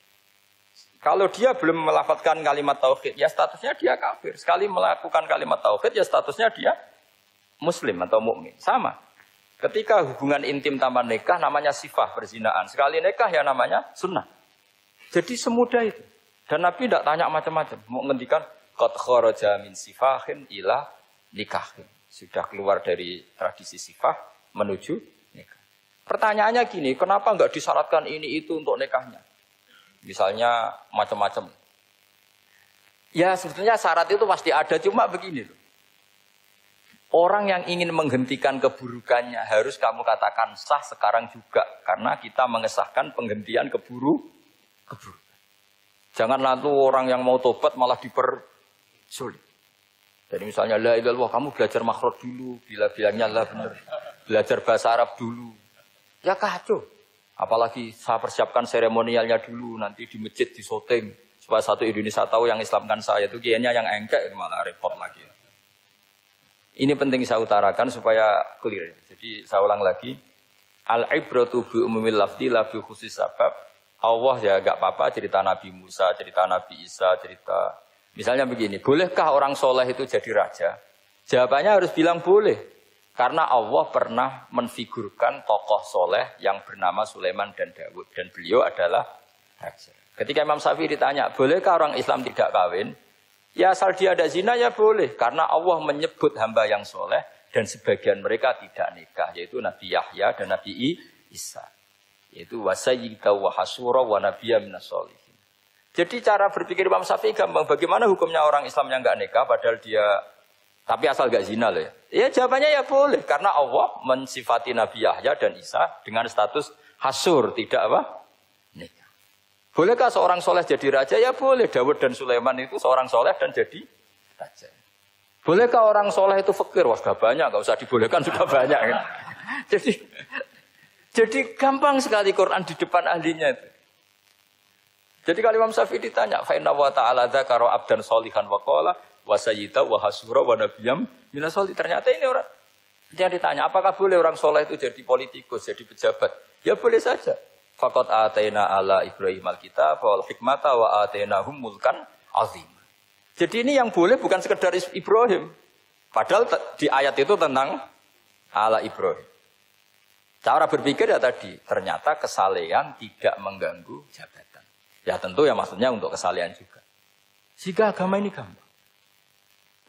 Kalau dia belum melafadzkan kalimat tauhid, ya statusnya dia kafir. Sekali melakukan kalimat tauhid, ya statusnya dia muslim atau mukmin. Sama. Ketika hubungan intim tanpa nikah namanya sifah perzinaan. Sekali nikah ya namanya sunnah. Jadi semudah itu. Dan Nabi tidak tanya macam-macam. Mau ngendikan qad kharaja min sifahin ila nikahin. Sudah keluar dari tradisi sifah menuju nikah. Pertanyaannya gini, kenapa enggak disyaratkan ini itu untuk nikahnya? Misalnya macam-macam. Ya sebetulnya syarat itu pasti ada, cuma begini loh. Orang yang ingin menghentikan keburukannya harus kamu katakan sah sekarang juga. Karena kita mengesahkan penghentian keburukan. Jangan lalu orang yang mau tobat malah dipersulit. Jadi misalnya la ilaha illallah, kamu belajar makhraj dulu, bila-bilanya lah benar. Belajar bahasa Arab dulu. Ya kacau. Apalagi saya persiapkan seremonialnya dulu, nanti di masjid di syuting supaya satu Indonesia tahu yang Islamkan saya itu kiainya yang engkek malah repot lagi. Ini penting saya utarakan supaya clear. Jadi saya ulang lagi, al-ibratu bi umumil lafzi la bi khusus sabab. Allah ya enggak apa-apa cerita Nabi Musa, cerita Nabi Isa, cerita misalnya begini, bolehkah orang soleh itu jadi raja? Jawabannya harus bilang boleh. Karena Allah pernah menfigurkan tokoh soleh yang bernama Sulaiman dan Daud. Dan beliau adalah raja. Ketika Imam Syafi'i ditanya, bolehkah orang Islam tidak kawin? Ya asal dia ada zina ya boleh. Karena Allah menyebut hamba yang soleh. Dan sebagian mereka tidak nikah. Yaitu Nabi Yahya dan Nabi Isa. Yaitu wasayyika wa hasura wa nabiyya minas sholihin. Jadi cara berpikir Imam Syafi'i gampang. Bagaimana hukumnya orang Islam yang enggak nikah padahal dia... Tapi asal gak zina loh ya. Ya jawabannya ya boleh. Karena Allah mensifati Nabi Yahya dan Isa dengan status hasur. Tidak apa? Nikah. Bolehkah seorang soleh jadi raja? Ya boleh. Daud dan Sulaiman itu seorang soleh dan jadi raja. Bolehkah orang soleh itu fakir? Wah sudah banyak. Gak usah dibolehkan sudah banyak. Kan? Jadi gampang sekali Quran di depan ahlinya itu. Jadi kalau Imam Syafi'i ditanya. Fa'inna wa ta'ala dzakara abdan sholihan wa qala wa sayyida wa hasura wa nabiyam minas sholihin. Ternyata ini orang yang ditanya, apakah boleh orang soleh itu jadi politikus, jadi pejabat? Ya boleh saja. Faqad ataina ala Ibrahim alkitab wal hikmata wa atainahum mulkan azim. Jadi ini yang boleh bukan sekedar Ibrahim. Padahal di ayat itu tentang ala Ibrahim. Cara berpikir ya tadi, ternyata kesalehan tidak mengganggu jabatan. Ya tentu ya maksudnya untuk kesalehan juga. Jika agama ini gampang.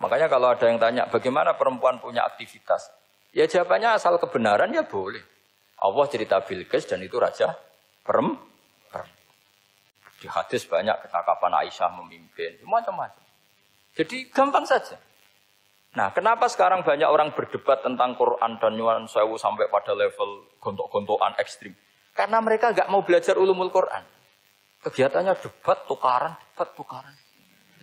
Makanya kalau ada yang tanya, bagaimana perempuan punya aktivitas? Ya jawabannya asal kebenaran ya boleh. Allah cerita Bilqis dan itu raja perempuan. Di hadis banyak kecakapan Aisyah memimpin, macam-macam. Jadi gampang saja. Nah, kenapa sekarang banyak orang berdebat tentang Quran dan nyuwun sewu sampai pada level gontok-gontokan ekstrim? Karena mereka nggak mau belajar ulumul Quran. Kegiatannya debat, tukaran.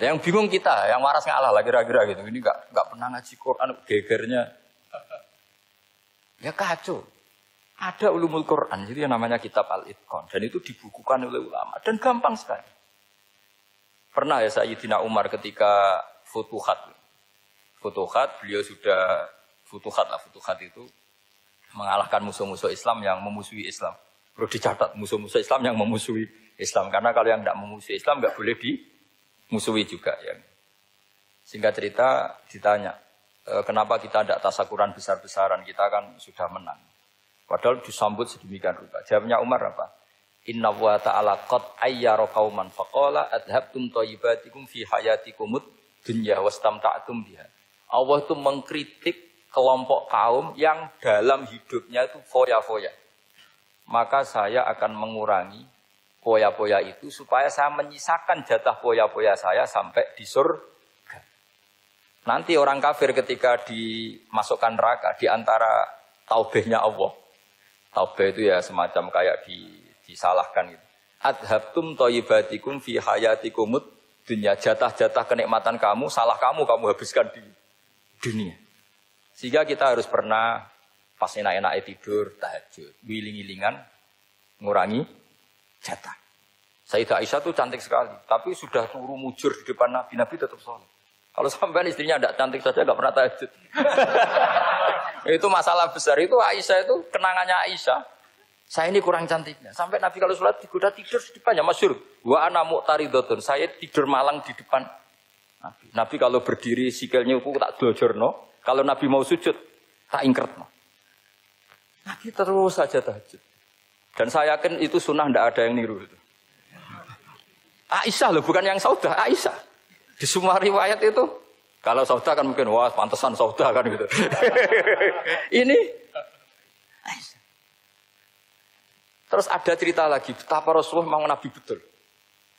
Yang bingung kita, yang waras ngalah lah kira-kira gitu. Ini nggak pernah ngaji Quran, gegernya. Ya kacau. Ada ulumul Quran, jadi yang namanya kitab Al-Itqan. Dan itu dibukukan oleh ulama. Dan gampang sekali. Pernah ya Sayyidina Umar ketika Futuhat, beliau sudah Futuhat itu mengalahkan musuh-musuh Islam yang memusuhi Islam. Perlu dicatat, musuh-musuh Islam yang memusuhi Islam. Karena kalau yang tidak memusuhi Islam nggak boleh dimusuhi juga. Ya. Singkat cerita ditanya, kenapa kita tidak tasakuran besar-besaran, kita kan sudah menang. Padahal disambut sedemikian rupa. Jawabnya Umar apa? Inna wa ta'ala qad ayyara qauman faqala adhabtum thayyibatikum fi hayatikumud dunya wastamta'tum biha. Allah itu mengkritik kelompok kaum yang dalam hidupnya itu foya-foya. Maka saya akan mengurangi foya-foya itu supaya saya menyisakan jatah foya-foya saya sampai di surga. Nanti orang kafir ketika dimasukkan neraka di antara taubehnya Allah. Taubeh itu ya semacam kayak disalahkan gitu. Adhabtum thayyibatikum fi hayatikumud dunya. Jatah-jatah kenikmatan kamu, salah kamu habiskan di dunia. Sehingga kita harus pernah pas enak-enak tidur, tahajud, wiling-wilingan, ngurangi jatah. Sayyidah Aisyah tuh cantik sekali, tapi sudah turu mujur di depan Nabi, Nabi tetap sholat. Kalau sampai istrinya tidak cantik saja, nggak pernah tahajud. Itu masalah besar. Itu Aisyah itu kenangannya Aisyah. Saya ini kurang cantiknya. Sampai Nabi kalau sholat digoda tidur di depannya. Masyhur. Wa ana mu'taridotun. Saya tidur malang di depan Nabi. Nabi kalau berdiri sikilnya aku tak dojorno. Kalau Nabi mau sujud tak ingkretno. Nabi terus saja tahajud. Dan saya yakin itu sunnah, tidak ada yang niru itu. Aisyah loh, bukan yang Saudah, Aisyah. Di semua riwayat itu, kalau Saudah kan mungkin, wah pantesan Saudah kan gitu. Ini Aisyah. Terus ada cerita lagi, betapa Rasulullah memang Nabi betul.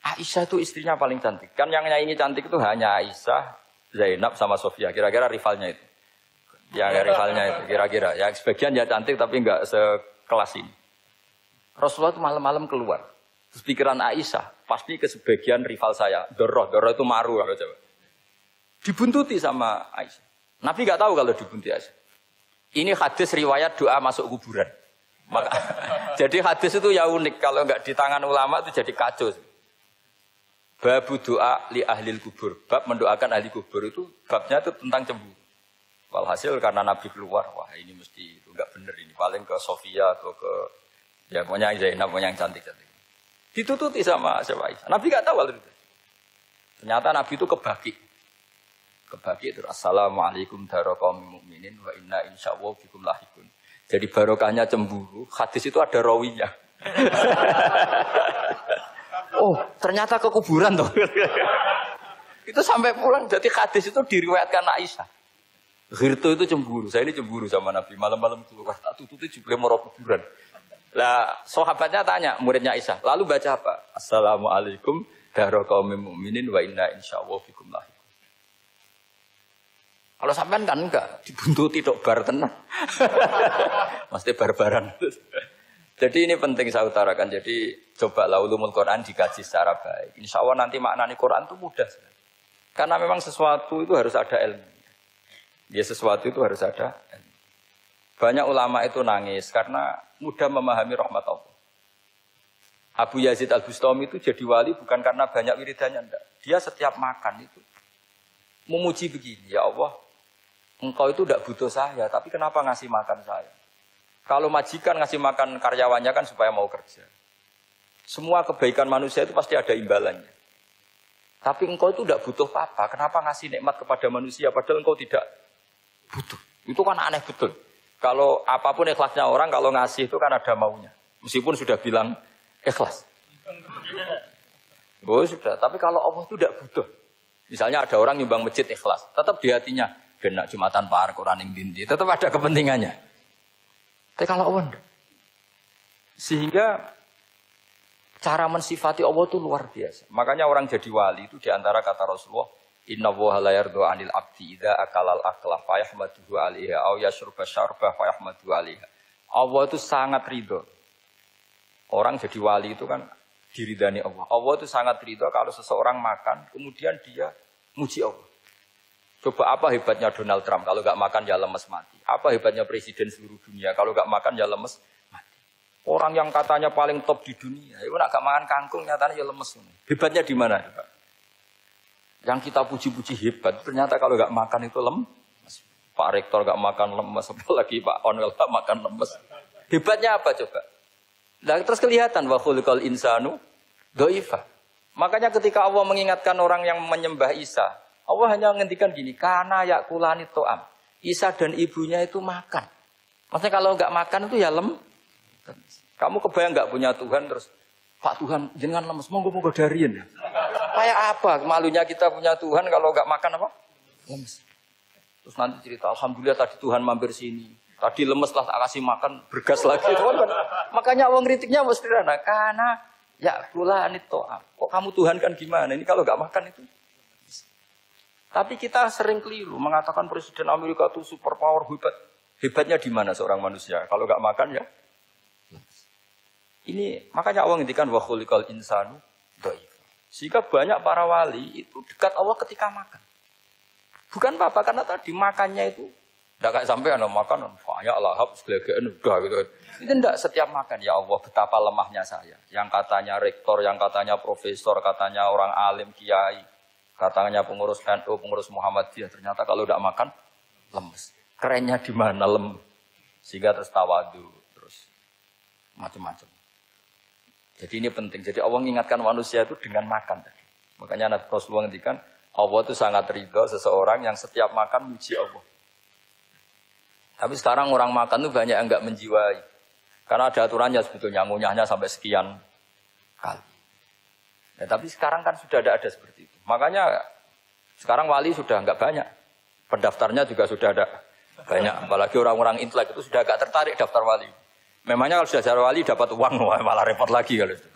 Aisyah itu istrinya paling cantik. Kan yang nyanyi cantik itu hanya Aisyah, Zainab sama Sofia. Kira-kira rivalnya itu. Ya rivalnya itu, kira-kira. Ya sebagian ya cantik tapi enggak sekelas ini. Rasulullah itu malam-malam keluar. Terus pikiran Aisyah, pasti ke sebagian rival saya. Doroh itu maru kalau coba. Dibuntuti sama Aisyah. Nabi nggak tahu kalau dibuntuti Aisyah. Ini hadis riwayat doa masuk kuburan. Maka, jadi hadis itu ya unik. Kalau nggak di tangan ulama itu jadi kacau. Babu doa li ahlil kubur. Bab mendoakan ahli kubur itu babnya itu tentang cemburu. Walhasil karena Nabi keluar, wah ini mesti itu nggak bener ini. Paling ke Sofia atau ke ya pokoknya Zainab, pokoknya yang cantik-cantik. Ditututi sama siapa Aisyah. Nabi nggak tahu hal itu. Ternyata Nabi itu kebaki. Kebaki itu assalamualaikum daraqaumil mukminin wa inna insyaallah bikum lahikun. Jadi barokahnya cemburu. Hadis itu ada rawinya. Oh, ternyata ke kuburan toh. Itu sampai pulang. Jadi hadis itu diriwayatkan Aisyah. Ghirtu itu cemburu. Saya ini cemburu sama Nabi. Malam-malam keluar. Tak tututi juga mau kuburan. Lah, sahabatnya tanya, muridnya Aisyah, lalu baca apa? Assalamualaikum daraqaumil mukminin wa inna insyaallah bikum lahikun. Kalau sampean kan enggak, dibuntuti tok bar tenan. Mesti barbaran. Jadi ini penting saya utarakan. Jadi coba ulumul Quran dikaji secara baik. Insya Allah nanti maknani Quran itu mudah. Karena memang sesuatu itu harus ada ilmu. Ya sesuatu itu harus ada ilmu. Banyak ulama itu nangis karena mudah memahami rahmat Allah. Abu Yazid Al-Bustami itu jadi wali bukan karena banyak wiridannya, enggak. Dia setiap makan itu memuji begini, ya Allah, engkau itu tidak butuh saya, tapi kenapa ngasih makan saya? Kalau majikan ngasih makan karyawannya kan supaya mau kerja. Semua kebaikan manusia itu pasti ada imbalannya. Tapi engkau itu tidak butuh apa-apa, kenapa ngasih nikmat kepada manusia padahal engkau tidak butuh? Itu kan aneh betul. Kalau apapun ikhlasnya orang, kalau ngasih itu kan ada maunya. Meskipun sudah bilang ikhlas. Oh sudah, tapi kalau Allah itu tidak butuh. Misalnya ada orang nyumbang masjid ikhlas. Tetap di hatinya, benak Jumatan Par, Quran yang dindi. Tetap ada kepentingannya. Tapi kalau Allah tidak. Sehingga cara mensifati Allah itu luar biasa. Makanya orang jadi wali itu diantara kata Rasulullah, Inna woha la yardu anil abdi idha akalal akla fayahmaduhu alaiha au yashrba syarba fayahmaduhu alaiha. Allah itu sangat ridho. Orang jadi wali itu kan diridani Allah. Allah itu sangat ridho kalau seseorang makan kemudian dia muji Allah. Coba apa hebatnya Donald Trump kalau nggak makan ya lemes mati. Apa hebatnya presiden seluruh dunia kalau nggak makan ya lemes mati. Orang yang katanya paling top di dunia, itu nggak makan kangkung nyatanya ya lemes. Hebatnya di mana? Yang kita puji-puji hebat, ternyata kalau nggak makan itu lemes. Pak Rektor nggak makan lemes, apalagi Pak Onwel nggak makan lemes. Hebatnya apa coba? Nah, terus kelihatan wa khuliqal insanu dhaifa. Makanya ketika Allah mengingatkan orang yang menyembah Isa, Allah hanya menghentikan gini, karena yakulani to'am. Isa dan ibunya itu makan. Maksudnya kalau nggak makan itu ya lemes. Kamu kebayang nggak punya Tuhan terus, Pak Tuhan jangan lemes, monggo dariin ya. Kayak apa malunya kita punya Tuhan kalau nggak makan apa? Lemes. Terus nanti cerita, alhamdulillah tadi Tuhan mampir sini. Tadi lemes lah tak kasih makan, bergas lagi. Makanya orang kritiknya mesti sederhana. Karena ya pula to'am. Kok kamu Tuhan kan gimana? Ini kalau nggak makan itu. Tapi kita sering keliru mengatakan Presiden Amerika itu super power hebat. Hebatnya di mana seorang manusia? Kalau nggak makan ya. Ini makanya Allah ngendikan wa khuliqal insanu dhaif. Sehingga banyak para wali itu dekat Allah ketika makan. Bukan apa-apa karena tadi makannya itu Tidak kayak sampai anak makan, banyak lahap, segala-galanya udah gitu. Itu tidak setiap makan, ya Allah betapa lemahnya saya. Yang katanya rektor, yang katanya profesor, katanya orang alim, kiai, katanya pengurus NU, pengurus Muhammadiyah. Ternyata kalau tidak makan, lemes. Kerennya di mana lemes? Sehingga terus tawadu, terus macam-macam. Jadi ini penting. Jadi Allah mengingatkan manusia itu dengan makan. Makanya Nabi Rasulullah ngendikan, Allah itu sangat ridho seseorang yang setiap makan muji Allah. Tapi sekarang orang makan itu banyak yang enggak menjiwai. Karena ada aturannya sebetulnya, ngunyahnya sampai sekian kali. Ya, tapi sekarang kan sudah ada seperti itu. Makanya sekarang wali sudah enggak banyak. Pendaftarnya juga sudah ada banyak. Apalagi orang-orang intelek itu sudah agak tertarik daftar wali. Memangnya kalau sudah jadi wali dapat uang, malah repot lagi kalau itu.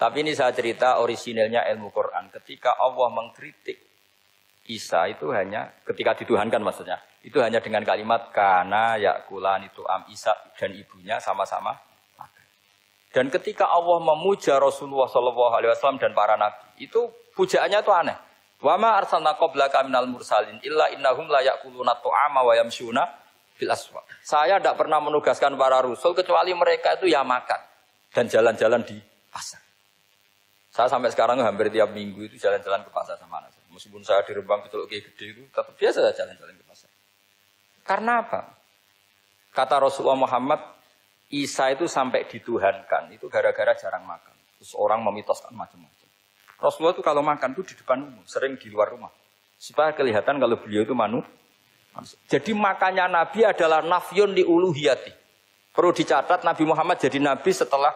Tapi ini saya cerita orisinilnya ilmu Quran. Ketika Allah mengkritik Isa itu hanya, ketika dituhankan maksudnya, itu hanya dengan kalimat kana yakulan itu Isa dan ibunya sama-sama makan. Dan ketika Allah memuja Rasulullah SAW dan para nabi, itu pujaannya itu aneh. Wa ma arsalna qablaka minal mursalin illa innahum la yakuluna ta'ama wa yamshuna bil aswaq. Saya tidak pernah menugaskan para rasul kecuali mereka itu ya makan dan jalan-jalan di pasar. Saya sampai sekarang hampir tiap minggu itu jalan-jalan ke pasar sama anak saya. Meskipun saya di Rembang Betul kayak gede itu, tetap biasa saya jalan-jalan ke pasar. Karena apa? Kata Rasulullah Muhammad, Isa itu sampai dituhankan, itu gara-gara jarang makan. Terus orang memitoskan macam-macam. Rasulullah itu kalau makan itu di depan umum, sering di luar rumah. Supaya kelihatan kalau beliau itu manusia. Jadi makannya Nabi adalah nafyun li uluhiyati. Perlu dicatat Nabi Muhammad jadi Nabi setelah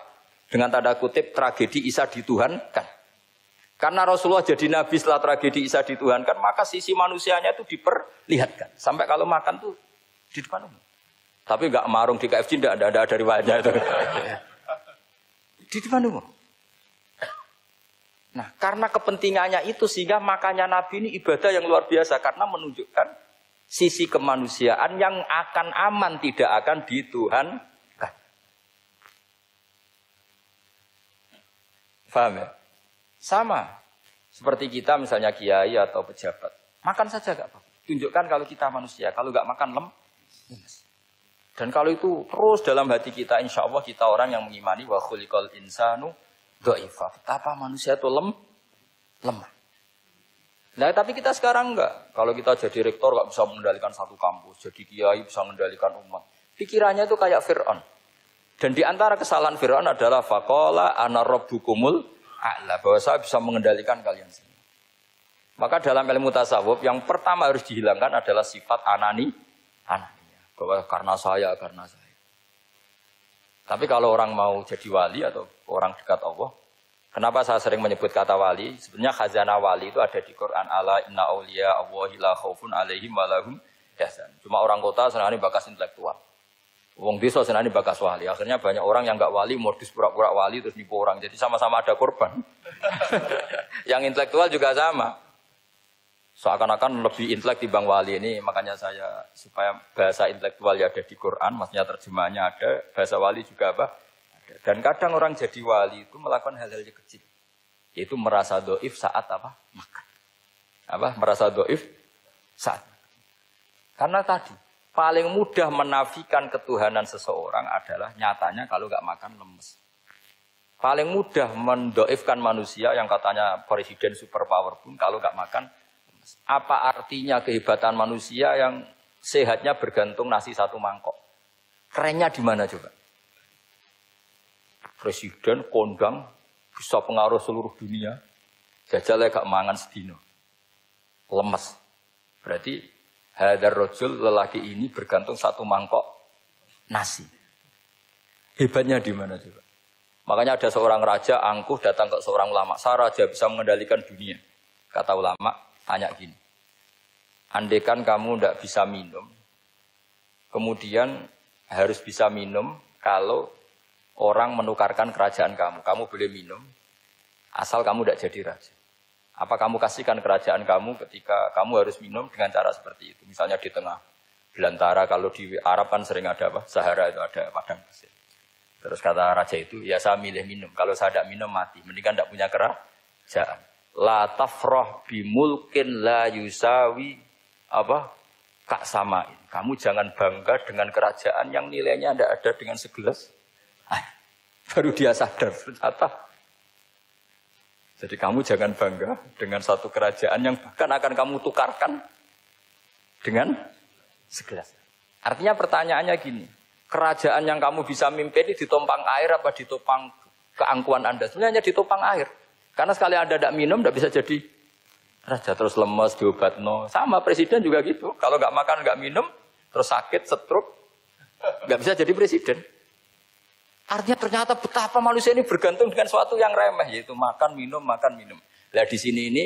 dengan tanda kutip tragedi Isa dituhankan. Karena Rasulullah jadi Nabi setelah tragedi Isa dituhankan, maka sisi manusianya itu diperlihatkan. Sampai kalau makan tuh di depan umum. Tapi enggak marung di KFC, enggak ada dari wajah itu. Di depan umum. Nah, karena kepentingannya itu sehingga makannya Nabi ini ibadah yang luar biasa. Karena menunjukkan sisi kemanusiaan yang akan aman, tidak akan dituhankan. Paham ya? Sama. Seperti kita misalnya kiai atau pejabat. Makan saja enggak apa-apa. Tunjukkan kalau kita manusia. Kalau enggak makan lemes. Dan kalau itu terus dalam hati kita, insya Allah kita orang yang mengimani wa khuliqal insanu dha'ifa. Betapa manusia itu lemah. Nah, tapi kita sekarang enggak. Kalau kita jadi rektor enggak bisa mengendalikan satu kampus, jadi kiai bisa mengendalikan umat. Pikirannya itu kayak Fir'aun. Dan di antara kesalahan Fir'aun adalah faqala ana rabbukumul a'la, bahwa saya bisa mengendalikan kalian semua. Maka dalam ilmu tasawuf yang pertama harus dihilangkan adalah sifat anania. Bahwa karena saya. Tapi kalau orang mau jadi wali atau orang dekat Allah, kenapa saya sering menyebut kata wali? Sebenarnya khazanah wali itu ada di Quran. Ala inna awliya Allahi la khaufun alaihim wa lahum yahzan. Cuma orang kota senangnya bakas intelektual. Wong desa senangnya bakas wali. Akhirnya banyak orang yang enggak wali modus pura-pura wali terus nipu orang. Jadi sama-sama ada korban. Yang intelektual juga sama. Seakan-akan lebih intelek dibanding wali ini. Makanya saya supaya bahasa intelektual ya ada di Quran, maksudnya terjemahannya ada, bahasa wali juga apa? Ada. Dan kadang orang jadi wali itu melakukan hal-hal yang kecil. Yaitu merasa doif saat apa? Makan. Merasa doif saat makan. Karena tadi paling mudah menafikan ketuhanan seseorang adalah nyatanya kalau nggak makan lemes. Paling mudah mendoifkan manusia yang katanya presiden superpower pun kalau nggak makan. Apa artinya kehebatan manusia yang sehatnya bergantung nasi satu mangkok? Kerennya di mana coba? Presiden kondang bisa pengaruh seluruh dunia. Jajalnya gak mangan sedino. Lemes. Berarti hadar rojul lelaki ini bergantung satu mangkok nasi. Hebatnya di mana coba? Makanya ada seorang raja angkuh datang ke seorang ulama. Saya raja bisa mengendalikan dunia. Kata ulama, tanya gini. Andaikan kamu tidak bisa minum, kemudian harus bisa minum kalau orang menukarkan kerajaan kamu. Kamu boleh minum, asal kamu tidak jadi raja. Apa kamu kasihkan kerajaan kamu ketika kamu harus minum dengan cara seperti itu? Misalnya di tengah belantara, kalau di Arab kan sering ada apa? Sahara itu ada padang pasir. Terus kata raja itu, ya saya milih minum. Kalau saya tidak minum mati, mendingan tidak punya kerajaan. La tafrah bimulkin la yusawi Kak samain. Kamu jangan bangga dengan kerajaan yang nilainya tidak ada dengan segelas air. Baru dia sadar ternyata. Jadi kamu jangan bangga dengan satu kerajaan yang bahkan akan kamu tukarkan dengan segelas. Artinya pertanyaannya gini, kerajaan yang kamu bisa mimpin ini ditopang air apa ditopang keangkuhan Anda? Sebenarnya ditopang air. Karena sekali Anda tidak minum, tidak bisa jadi raja. Terus lemes, diobatno. Sama presiden juga gitu. Kalau nggak makan, nggak minum, terus sakit, stroke, nggak bisa jadi presiden. Artinya ternyata betapa manusia ini bergantung dengan sesuatu yang remeh, yaitu makan, minum, makan, minum. Nah di sini ini,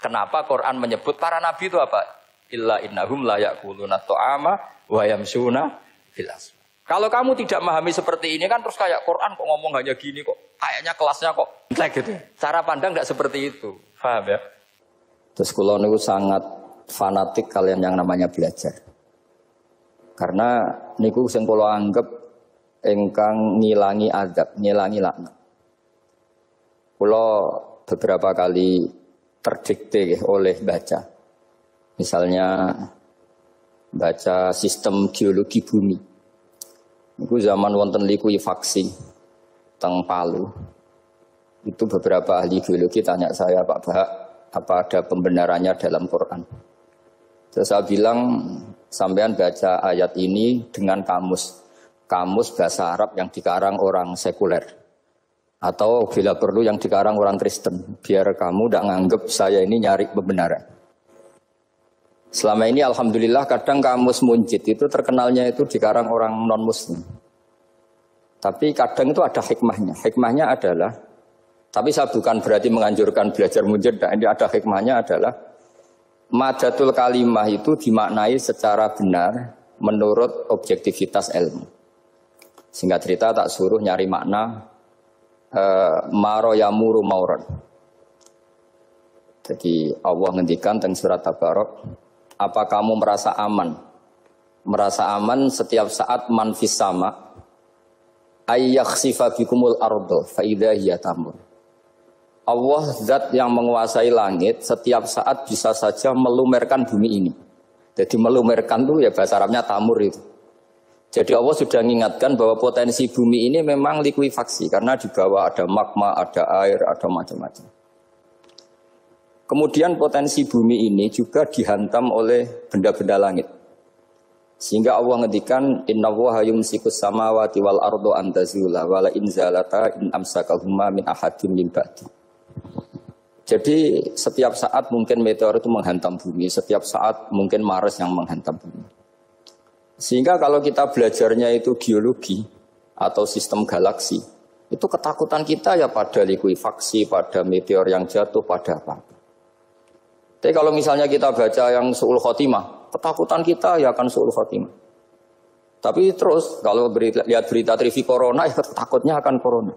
kenapa Quran menyebut para nabi itu apa? Illa innahum la ya'kuluna ta'ama wa yamshuna fil aswaq. Kalau kamu tidak memahami seperti ini kan terus kayak Quran kok ngomong hanya gini kok. Kayaknya kelasnya kok gitu. Cara pandang tidak seperti itu. Paham ya? Terus kula niku sangat fanatik kalian yang namanya belajar. Karena niku sing kula anggap ingkang ngilangi adab, ngilangi laknat. Kula beberapa kali terdikte oleh baca. Misalnya baca sistem geologi bumi. Niku zaman wonten likuifaksi teng Palu. Itu beberapa ahli geologi tanya saya, Pak Bahak, apa ada pembenarannya dalam Quran? Terus saya bilang, sampean baca ayat ini dengan kamus bahasa Arab yang dikarang orang sekuler. Atau bila perlu yang dikarang orang Kristen. Biar kamu tidak nganggep saya ini nyari pembenaran. Selama ini alhamdulillah kadang kamus Munjid itu terkenalnya itu dikarang orang non-muslim. Tapi kadang itu ada hikmahnya. Hikmahnya adalah, tapi saya bukan berarti menganjurkan belajar Munjid. Ini ada hikmahnya adalah, madatul kalimah itu dimaknai secara benar menurut objektivitas ilmu. Singkat cerita tak suruh nyari makna maro yamuru mauron. Jadi Allah ngendikan teng surat Tabarok, apa kamu merasa aman? Merasa aman setiap saat manfis sama. Ayyakhsifa bikumul ardo fa idza hiya tamur. Allah zat yang menguasai langit setiap saat bisa saja melumerkan bumi ini. Jadi melumerkan itu ya bahasa Arabnya tamur itu. Jadi Allah sudah mengingatkan bahwa potensi bumi ini memang likuifaksi karena di bawah ada magma, ada air, ada macam-macam. Kemudian potensi bumi ini juga dihantam oleh benda-benda langit. Sehingga Allah ngendikan innallaha yumsikus samawati wal ardo an tazula wala in zalata in amsakahuma min ahadin min ba'di. Jadi setiap saat mungkin meteor itu menghantam bumi, setiap saat mungkin Mars yang menghantam bumi. Sehingga kalau kita belajarnya itu geologi atau sistem galaksi, itu ketakutan kita ya pada likuifaksi, pada meteor yang jatuh, pada apa. Tapi kalau misalnya kita baca yang su'ul khotimah, ketakutan kita ya akan su'ul khotimah. Tapi terus kalau lihat berita TV corona, ya takutnya akan corona.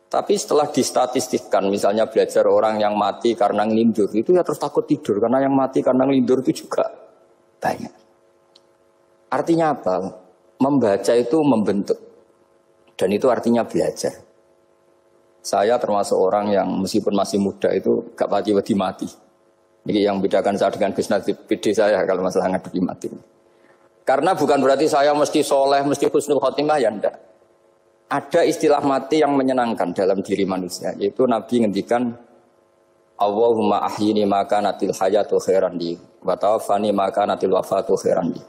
Tapi setelah distatistikkan, misalnya belajar orang yang mati karena ngelindur, itu ya terus takut tidur. Karena yang mati karena ngelindur itu juga banyak. Artinya apa? Membaca itu membentuk. Dan itu artinya belajar. Saya termasuk orang yang meskipun masih muda itu gak pati-pati mati. Ini yang bedakan saya dengan Gus Nadir PD saya kalau masalah ngadepi mati. Karena bukan berarti saya mesti soleh, mesti husnul khotimah, ya enggak. Ada istilah mati yang menyenangkan dalam diri manusia, yaitu Nabi ngendikan Allahumma ahyini maka natil hayatu khairan li wa tawaffani maka natil wafatu khairan li.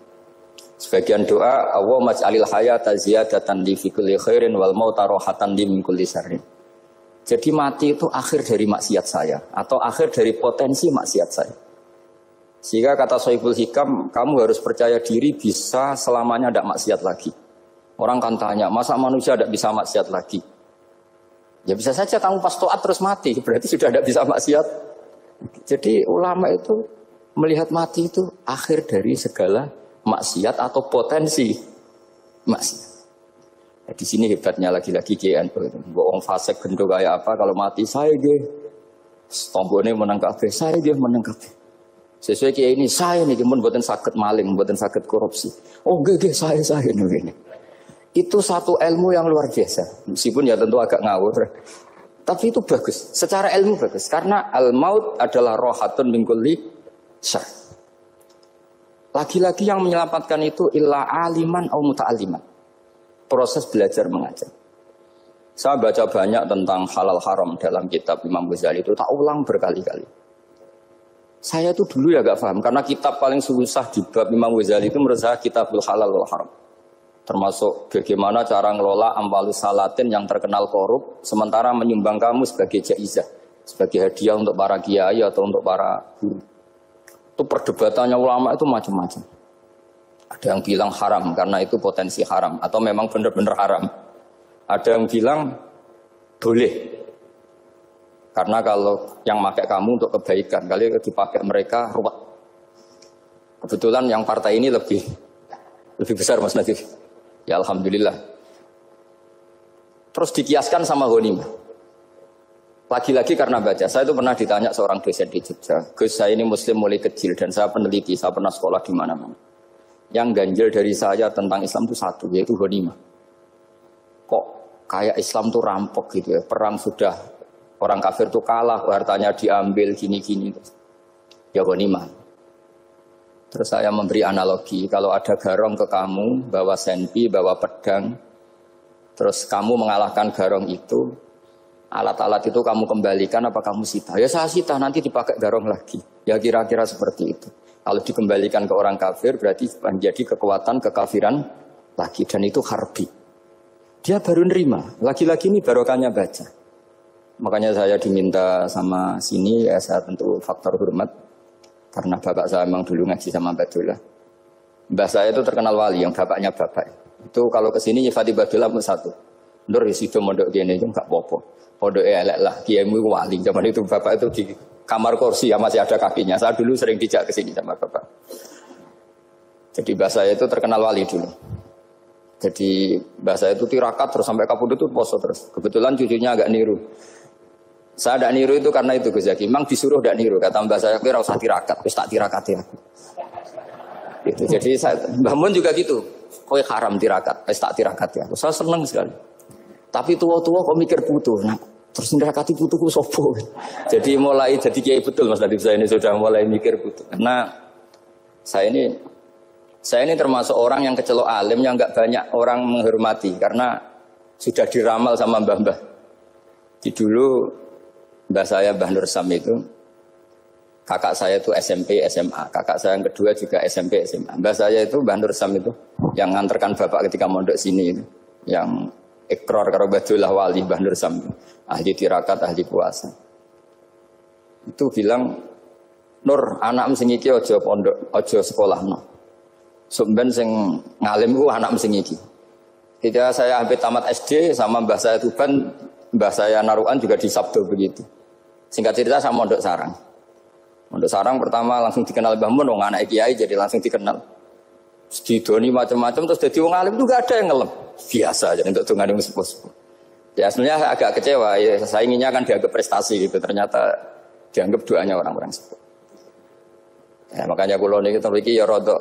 Sebagian doa Allahumma ij'alil hayata ziyadatan li fi kulli khairin wal mauta rohatan li min kulli syarrin. Jadi mati itu akhir dari maksiat saya atau akhir dari potensi maksiat saya. Sehingga kata Sohibul Hikam, kamu harus percaya diri bisa selamanya tidak maksiat lagi. Orang kan tanya, masa manusia tidak bisa maksiat lagi? Ya bisa saja kamu pas taat terus mati, berarti sudah tidak bisa maksiat. Jadi ulama itu melihat mati itu akhir dari segala maksiat atau potensi maksiat. Nah, di sini hebatnya lagi-lagi GNU itu. Bohong fasik gendong kayak apa kalau mati saya dia tombone menang kabeh, saya dia menang kabeh. Sesuai kayak ini saya nih mun mboten saged maling, mboten saged korupsi. Oh nggih saya ini. Itu satu ilmu yang luar biasa. Meskipun ya tentu agak ngawur. Tapi itu bagus. Secara ilmu bagus karena al-maut adalah rohatun min kulli syarr. Lagi-lagi yang menyelamatkan itu illa aliman au muta'alliman. Proses belajar mengajar. Saya baca banyak tentang halal haram dalam kitab Imam Ghazali itu, tak ulang berkali-kali. Saya itu dulu ya gak paham, karena kitab paling susah di bab Imam Ghazali itu menurut saya kitabul halal wal haram. Termasuk bagaimana cara ngelola amwalus salatin yang terkenal korup, sementara menyumbang kamu sebagai jaizah, sebagai hadiah untuk para kiai atau untuk para guru. Itu perdebatannya ulama itu macam-macam. Ada yang bilang haram karena itu potensi haram atau memang benar-benar haram. Ada yang bilang boleh. Karena kalau yang pakai kamu untuk kebaikan, kali dipakai mereka ruwet. Kebetulan yang partai ini lebih besar Mas Nadif. Ya alhamdulillah. Terus dikiaskan sama ghanimah. Lagi-lagi karena baca, saya itu pernah ditanya seorang dosen di Jogja, Gus saya ini muslim mulai kecil dan saya peneliti, saya pernah sekolah di mana-mana. Yang ganjil dari saya tentang Islam itu satu, yaitu ghanimah. Kok kayak Islam itu rampok gitu ya, perang sudah, orang kafir itu kalah, hartanya diambil gini-gini. Ya ghanimah. Terus saya memberi analogi, kalau ada garong ke kamu, bawa senpi, bawa pedang, terus kamu mengalahkan garong itu, alat-alat itu kamu kembalikan apa kamu sita? Ya saya sita, nanti dipakai garong lagi. Ya kira-kira seperti itu. Kalau dikembalikan ke orang kafir berarti menjadi kekuatan kekafiran lagi. Dan itu harbi. Dia baru nerima. Lagi-lagi ini barokahnya baca. Makanya saya diminta sama sini, ya saya tentu faktor hormat. Karena bapak saya memang dulu ngaji sama Badullah. Mbah saya itu terkenal wali, yang bapaknya bapak. Itu kalau kesini Nyifati Badullah pun satu. Nur isido mondok gini, itu enggak apa-apa. Pondok elek lah, kiaimu wali. Zaman itu bapak itu di kamar kursi ya masih ada kakinya. Saya dulu sering dijak ke sini sama bapak. Jadi mbah saya itu terkenal wali dulu. Jadi mbah saya itu tirakat terus sampai kapundhut itu poso terus. Kebetulan cucunya agak niru. Saya tidak niru itu karena itu Gus Zaki. Memang disuruh tidak niru. Kata mbah saya, kira usah tirakat, terus tak tirakati aku. Itu. Jadi saya, Mbah Mun juga gitu. Kowe haram tirakat, terus tak tirakati aku. Saya senang sekali. Tapi tua-tua kok mikir putu. Nah, terus nirakati putuku sopo. Jadi mulai jadi kiai betul Mas Nadif, saya ini sudah mulai mikir putu. Karena saya ini termasuk orang yang kecelok alim yang enggak banyak orang menghormati karena sudah diramal sama mbah-mbah. Di dulu mbah saya Mbah Nur Sam itu kakak saya itu SMP SMA, kakak saya yang kedua juga SMP SMA. Mbah saya itu Mbah Nur Sam itu yang nganterkan bapak ketika mondok sini itu, yang ikrar karo Badullah wali Mbah Nur Sam, ahli tirakat, ahli puasa. Itu bilang, Nur, anak sing iki aja pondok, aja sekolahno. Sumben sing ngalim ku anak sing iki. Ketika saya hampir tamat SD sama mbah saya Tuban, mbah saya Naruan juga di Sabdo begitu. Singkat cerita sama Mondok Sarang. Mondok Sarang pertama langsung dikenal Mbah Mun, anak kiai jadi langsung dikenal. Didoni macam-macam terus jadi wong alim itu gak ada yang ngelem. Biasa aja untuk tungan yang sepuh-sepuh. Ya sebenarnya saya agak kecewa, ya, saya inginnya kan dianggap prestasi gitu, ternyata dianggap doanya orang-orang sepuh. Ya, makanya kalau ini kita ya rodok,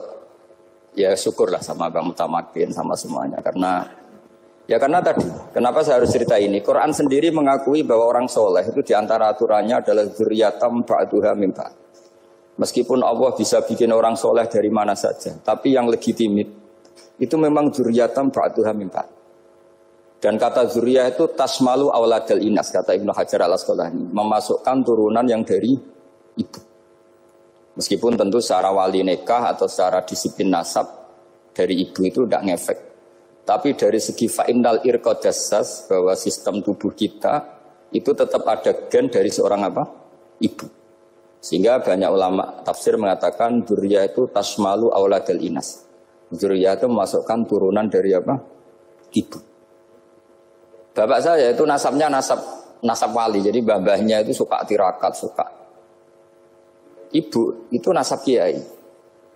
ya syukurlah sama Bang Mutamakin sama semuanya karena tadi, kenapa saya harus cerita ini? Quran sendiri mengakui bahwa orang soleh itu diantara aturannya adalah dzurriyyatam ba'duha min ba'd. Meskipun Allah bisa bikin orang soleh dari mana saja, tapi yang legitimit itu memang dzurriyyatam ba'duha min ba'd. Dan kata dzurriyyah itu tasmalu auladal inas, kata Ibnu Hajar al-Asqalani, memasukkan turunan yang dari ibu. Meskipun tentu secara wali nikah atau secara disiplin nasab dari ibu itu tidak ngefek. Tapi dari segi fa'innal irqadassas, bahwa sistem tubuh kita itu tetap ada gen dari seorang apa? Ibu. Sehingga banyak ulama tafsir mengatakan dzurriyyah itu tasmalu auladal inas. Dzurriyyah itu memasukkan turunan dari apa? Ibu. Bapak saya itu nasabnya nasab wali, jadi babahnya itu suka tirakat, suka. Ibu itu nasab kiai.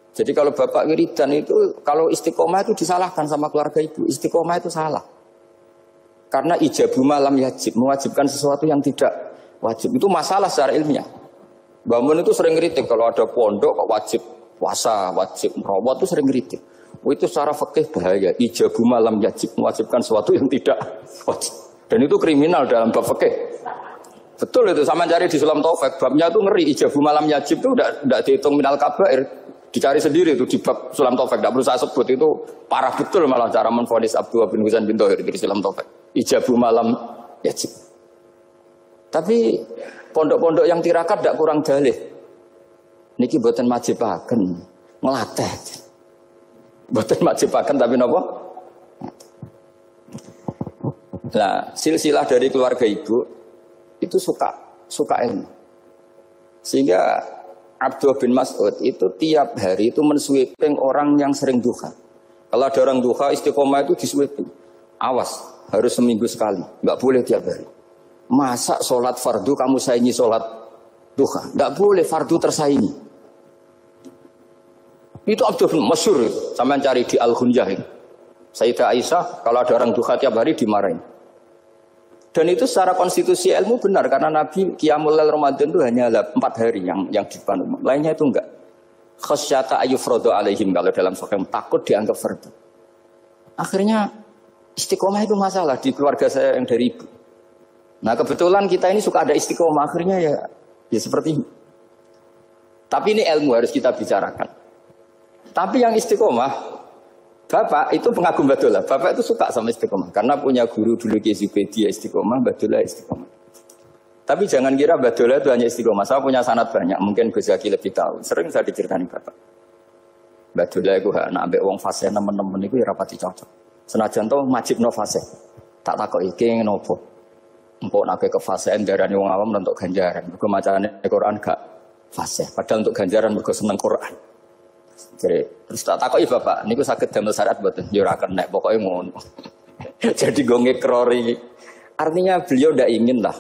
Jadi kalau bapak wiridan itu, kalau istiqomah itu disalahkan sama keluarga ibu. Istiqomah itu salah. Karena ijabu malam yajib, mewajibkan sesuatu yang tidak wajib. Itu masalah secara ilmiah. Mbah Mun itu sering kritik kalau ada pondok kok wajib puasa, wajib merawat itu sering kritik. Itu secara fikih bahaya. Ijabu malam yajib, mewajibkan sesuatu yang tidak wajib. Dan itu kriminal dalam bab fikih. Betul itu, sama cari di Sulam Taufik, babnya itu ngeri. Ijabu malam yajib itu tidak dihitung minal kabair. Dicari sendiri itu di bab Sulam Taufik, tidak perlu saya sebut, itu parah betul malah cara menvonis Abdullah bin Husain bin Thohir di Sulam Taufik. Ijabu malam yajib. Tapi pondok-pondok yang tirakat tidak kurang dalih. Niki boten majibaken, ngelatih. Boten majibaken tapi napa? Nah, silsilah dari keluarga ibu itu suka ilmu. Sehingga Abdullah bin Mas'ud itu tiap hari itu mensweeping orang yang sering duha. Kalau ada orang duha istiqomah itu disweeping. Awas, harus seminggu sekali, nggak boleh tiap hari. Masa sholat fardu kamu saingi sholat duha? Nggak boleh, fardu tersaingi. Itu Abdullah bin masyhur, sampean cari di Al-Ghunyah. Sayyidah Aisyah kalau ada orang duha tiap hari dimarahin. Dan itu secara konstitusi ilmu benar karena Nabi Qiyamul Lail Ramadan itu hanya 4 hari yang dipandu. Lainnya itu enggak. Khasyata ayyufradu alaihim kalau dalam sahih takut dianggap fardu. Akhirnya istiqomah itu masalah di keluarga saya yang dari ibu. Nah, kebetulan kita ini suka ada istiqomah akhirnya ya seperti ini. Tapi ini ilmu harus kita bicarakan. Tapi yang istiqomah Bapak itu pengagum Badullah. Bapak itu suka sama istiqomah. Karena punya guru dulu Ki Zubedi istiqomah, Badullah istiqomah. Tapi jangan kira Badullah itu hanya istiqomah. Saya punya sanad banyak. Mungkin Gus Zaki lebih tahu. Sering saya diceritakan Bapak. Badullah itu nak ambek wong fase nemen-nemen itu ya rapati cocok. Senajan to majib no fase. Tak takok iki ngopo. Empuk nak ke fase darane wong awam untuk ganjaran. Mergo macane Quran gak fase. Padahal untuk ganjaran mergo seneng Quran. Jadi, terus tak takoki Bapak, niku saged damel syariat mboten? Ya ora kenek, pokoke ngono. Jadi gue ngekrori. Artinya beliau ndak ingin lah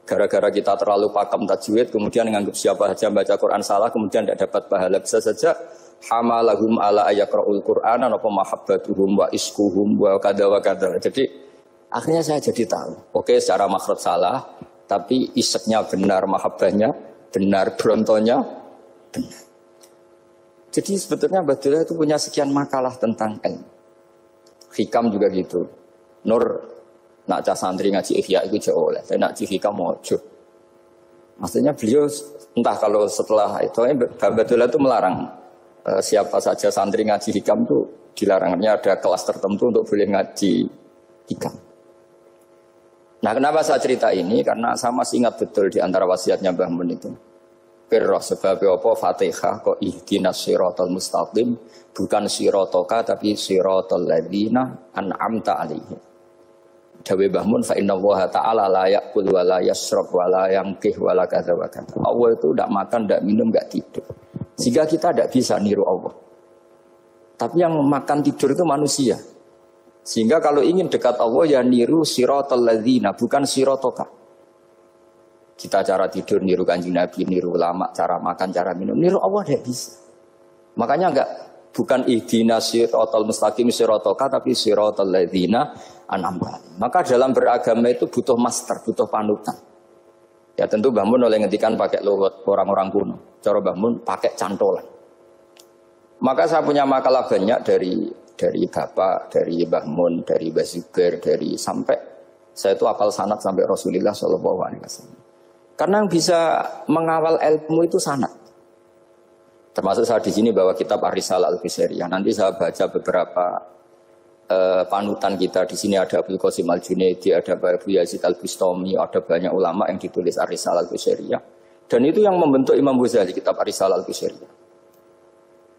gara-gara kita terlalu pakem tajwid kemudian nganggap siapa saja baca Quran salah kemudian tidak dapat pahala. Bisa saja hamalahum ala ayaqraul Qur'an apa mahabbatuhum wa iskuhum wa kada wa kada. Jadi akhirnya saya jadi tahu. Oke, secara makhraj salah, tapi iseknya benar, mahabbahnya benar, brontonya benar. Jadi sebetulnya Badullah itu punya sekian makalah tentang ilmu. Hikam juga gitu. Nur nak cah santri ngaji ihya itu jauh oleh. Tapi nak ngaji hikam mojo. Maksudnya beliau entah kalau setelah itu Badullah itu melarang siapa saja santri ngaji hikam itu dilarangnya ada kelas tertentu untuk boleh ngaji hikam. Nah, kenapa saya cerita ini? Karena saya masih ingat betul di antara wasiatnya Mbah Mun itu. Pirroh sebab apa Fatihah kok ihdinas siratal mustaqim bukan siratoka tapi siratal ladzina an'amta alaihim. Dawe Mbah Mun fa innallaha ta'ala la ya'kul wa la yashrab wa la yanqih wa la kadza wa kadza. Allah itu tidak makan, tidak minum, tidak tidur. Sehingga kita tidak bisa niru Allah. Tapi yang makan tidur itu manusia. Sehingga kalau ingin dekat Allah ya niru siratal ladzina bukan siratoka. Kita cara tidur niru Kanjeng Nabi, niru ulama, cara makan, cara minum, niru Allah tidak bisa. Makanya bukan ihdinas siratal mustaqim siratoka tapi siratal ladzina an'amta. Maka dalam beragama itu butuh master, butuh panutan. Ya tentu Mbah Mun oleh ngendikan pakai luwet orang-orang kuno. Cara Mbah Mun pakai cantolan. Maka saya punya makalah banyak dari Bapak, dari Mbah Mun, dari Mbah Zubair, dari sampai saya itu hafal sanad sampai Rasulullah SAW. Karena yang bisa mengawal ilmu itu sanad. Termasuk saya di sini bawa kitab Ar-Risalah Al-Qusairiyah. Nanti saya baca beberapa panutan kita. Di sini ada Abdul Qasim Al-Junaidi, ada Abu Yazid Al-Bustami, ada banyak ulama yang ditulis Ar-Risalah Al-Qusairiyah. Dan itu yang membentuk Imam Ghazali, kitab Ar-Risalah Al-Qusairiyah.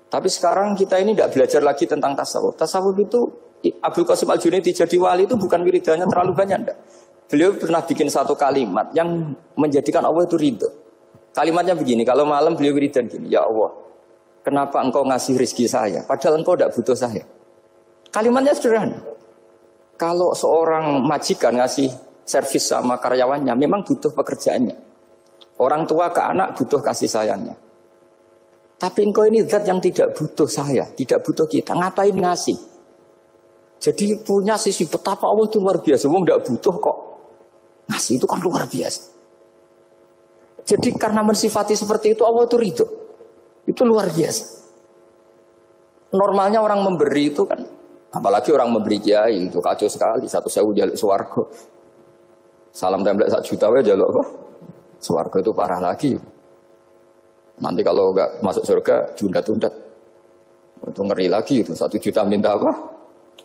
Tapi sekarang kita ini tidak belajar lagi tentang tasawuf. Tasawuf itu Abdul Qasim Al-Junaidi jadi wali itu bukan wiridannya terlalu banyak, enggak. Beliau pernah bikin satu kalimat yang menjadikan Allah itu ridho. Kalimatnya begini, kalau malam beliau wiridan gini, ya Allah, kenapa engkau ngasih rezeki saya, padahal engkau tidak butuh saya. Kalimatnya sederhana. Kalau seorang majikan ngasih servis sama karyawannya, memang butuh pekerjaannya. Orang tua ke anak butuh kasih sayangnya. Tapi engkau ini zat yang tidak butuh saya, tidak butuh kita, ngapain ngasih? Jadi punya sisi betapa Allah itu luar biasa, Allah tidak butuh kok. Ngasih itu kan luar biasa. Jadi karena mensifati seperti itu Allah itu ridho. Itu luar biasa. Normalnya orang memberi itu kan, apalagi orang memberi kiai itu kacau sekali. 1.000 jaluk swarga. Salam template 1 juta wae jaluk kok. Swarga itu parah lagi. Nanti kalau enggak masuk surga diundat-undat. Itu ngeri lagi itu 1 juta minta apa?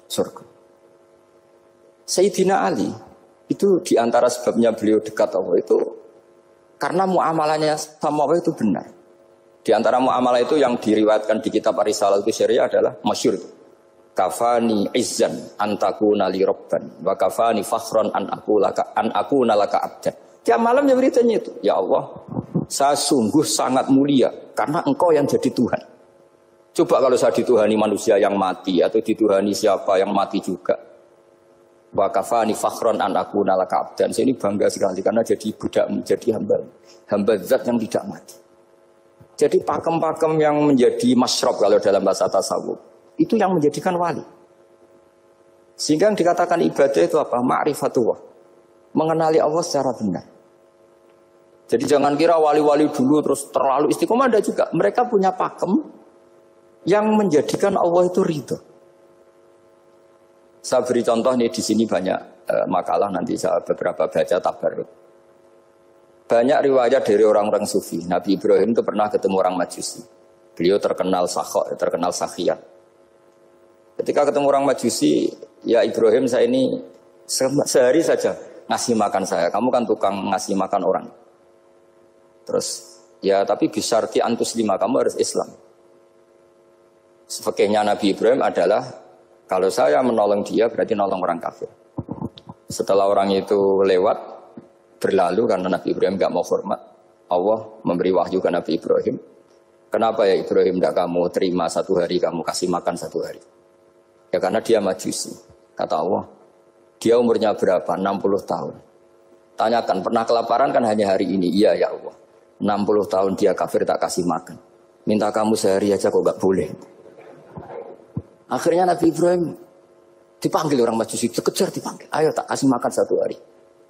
Surga. Sayyidina Ali itu diantara sebabnya beliau dekat Allah itu karena muamalahnya sama Allah itu benar. Di antara muamalah itu yang diriwayatkan di kitab Ar-Risalah itu syariah adalah masyhur itu. Kafani izzan antakuna li rabban wa kafani fakhran an akuna laka abdan. Tiap malam ya beritanya itu, ya Allah, saya sungguh sangat mulia karena engkau yang jadi Tuhan. Coba kalau saya dituhani manusia yang mati atau dituhani siapa yang mati juga. Wa kafani fakhran an akuna laka abdan. Saya ini bangga sekali karena jadi budakmu, jadi hamba zat yang tidak mati. Jadi pakem-pakem yang menjadi masyrab kalau dalam bahasa tasawuf itu yang menjadikan wali. Sehingga yang dikatakan ibadah itu apa? Ma'rifatullah. Mengenali Allah secara benar. Jadi jangan kira wali-wali dulu terus terlalu istiqomah, ada juga. Mereka punya pakem yang menjadikan Allah itu ridho. Saya beri contoh nih, di sini banyak makalah, nanti saya beberapa baca tabarruk. Banyak riwayat dari orang-orang sufi. Nabi Ibrahim itu pernah ketemu orang Majusi. Beliau terkenal sakhok, terkenal sakhiyah. Ketika ketemu orang Majusi, ya Ibrahim, saya ini sehari saja ngasih makan saya. Kamu kan tukang ngasih makan orang. Terus, ya tapi bisarti antus lima, kamu harus Islam. Fakihnya Nabi Ibrahim adalah, kalau saya menolong dia berarti nolong orang kafir. Setelah orang itu lewat, berlalu karena Nabi Ibrahim gak mau hormat, Allah memberi wahyu ke Nabi Ibrahim. Kenapa ya Ibrahim tidak kamu terima 1 hari, kamu kasih makan 1 hari? Ya karena dia Majusi. Kata Allah, dia umurnya berapa? 60 tahun. Tanyakan, pernah kelaparan kan hanya hari ini? Iya ya Allah. 60 tahun dia kafir tak kasih makan. Minta kamu sehari aja kok gak boleh. Akhirnya Nabi Ibrahim dipanggil orang Majusi, dikejar dipanggil. Ayo tak kasih makan 1 hari.